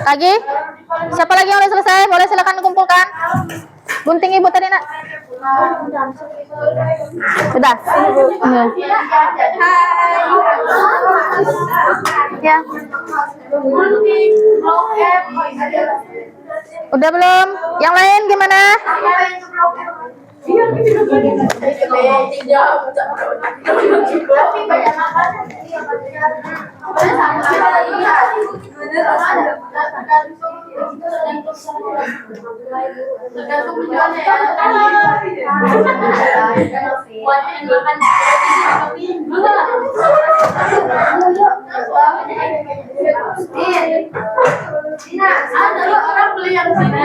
Lagi? Siapa lagi yang udah selesai? Boleh silakan dikumpulkan. Gunting Ibu tadi, Nak. Sudah? Ya. Udah belum? Yang lain gimana? Ada orang beli yang sini.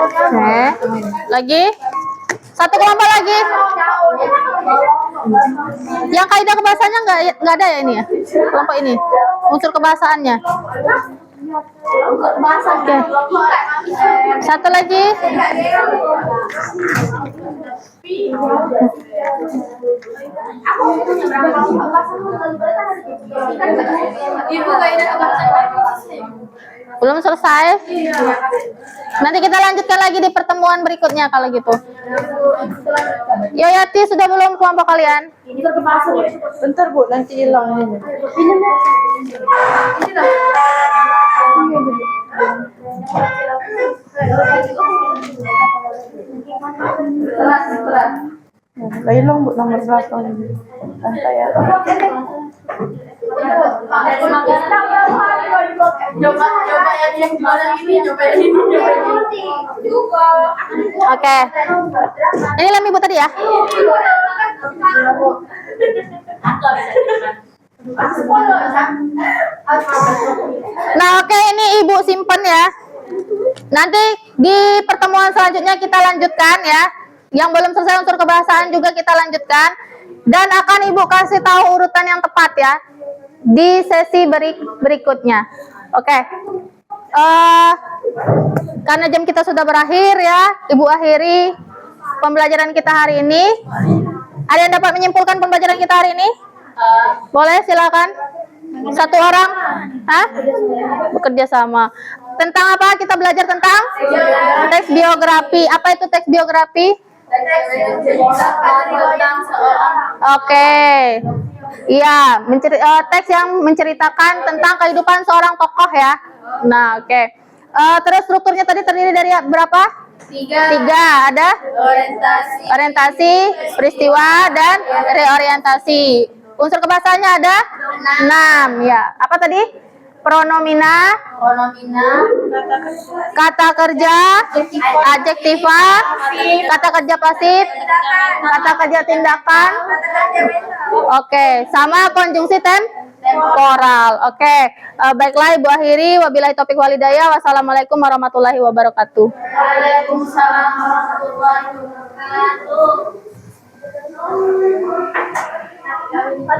Oke. Lagi? Satu kelompok lagi. Yang kaidah kebahasaannya nggak ada ya ini ya? Kelompok ini. Unsur kebahasaannya. Oke. Satu lagi. Ibu kaidah kebahasan. Belum selesai. Nanti kita lanjutkan lagi di pertemuan berikutnya kalau gitu. Yoyati sudah belum kelompok kalian? bentar Bu, nanti hilang ini. Nah, hilang Bu, nomor berapa ini? Santai ya. Coba yang gimana ini, coba yang ini. Oke. Ini lem Ibu tadi ya? Nah, oke, ini Ibu simpen ya. Nanti di pertemuan selanjutnya kita lanjutkan ya. Yang belum selesai unsur kebahasaan juga kita lanjutkan. Dan akan Ibu kasih tahu urutan yang tepat ya di sesi berikutnya. Oke. Karena jam kita sudah berakhir ya, Ibu akhiri pembelajaran kita hari ini. Ada yang dapat menyimpulkan pembelajaran kita hari ini? Boleh, silakan. Satu orang? Hah? Bekerja sama. Tentang apa kita belajar tentang? Teks biografi. Apa itu teks biografi? Oke. Iya, teks yang menceritakan tentang kehidupan seorang tokoh ya. Nah, oke. Terus strukturnya tadi terdiri dari berapa? Tiga. Ada? Orientasi, peristiwa, dan reorientasi. Unsur kebahasaannya ada? 6. Ya. Apa tadi? Pronomina, kata kerja, adjektiva, kata kerja pasif, kata kerja tindakan. Oke, sama konjungsi Temporal. Oke. Baiklah Ibu akhiri. Wabillahi taufiq walhidayah. Wassalamualaikum warahmatullahi wabarakatuh. Waalaikumsalam warahmatullahi wabarakatuh.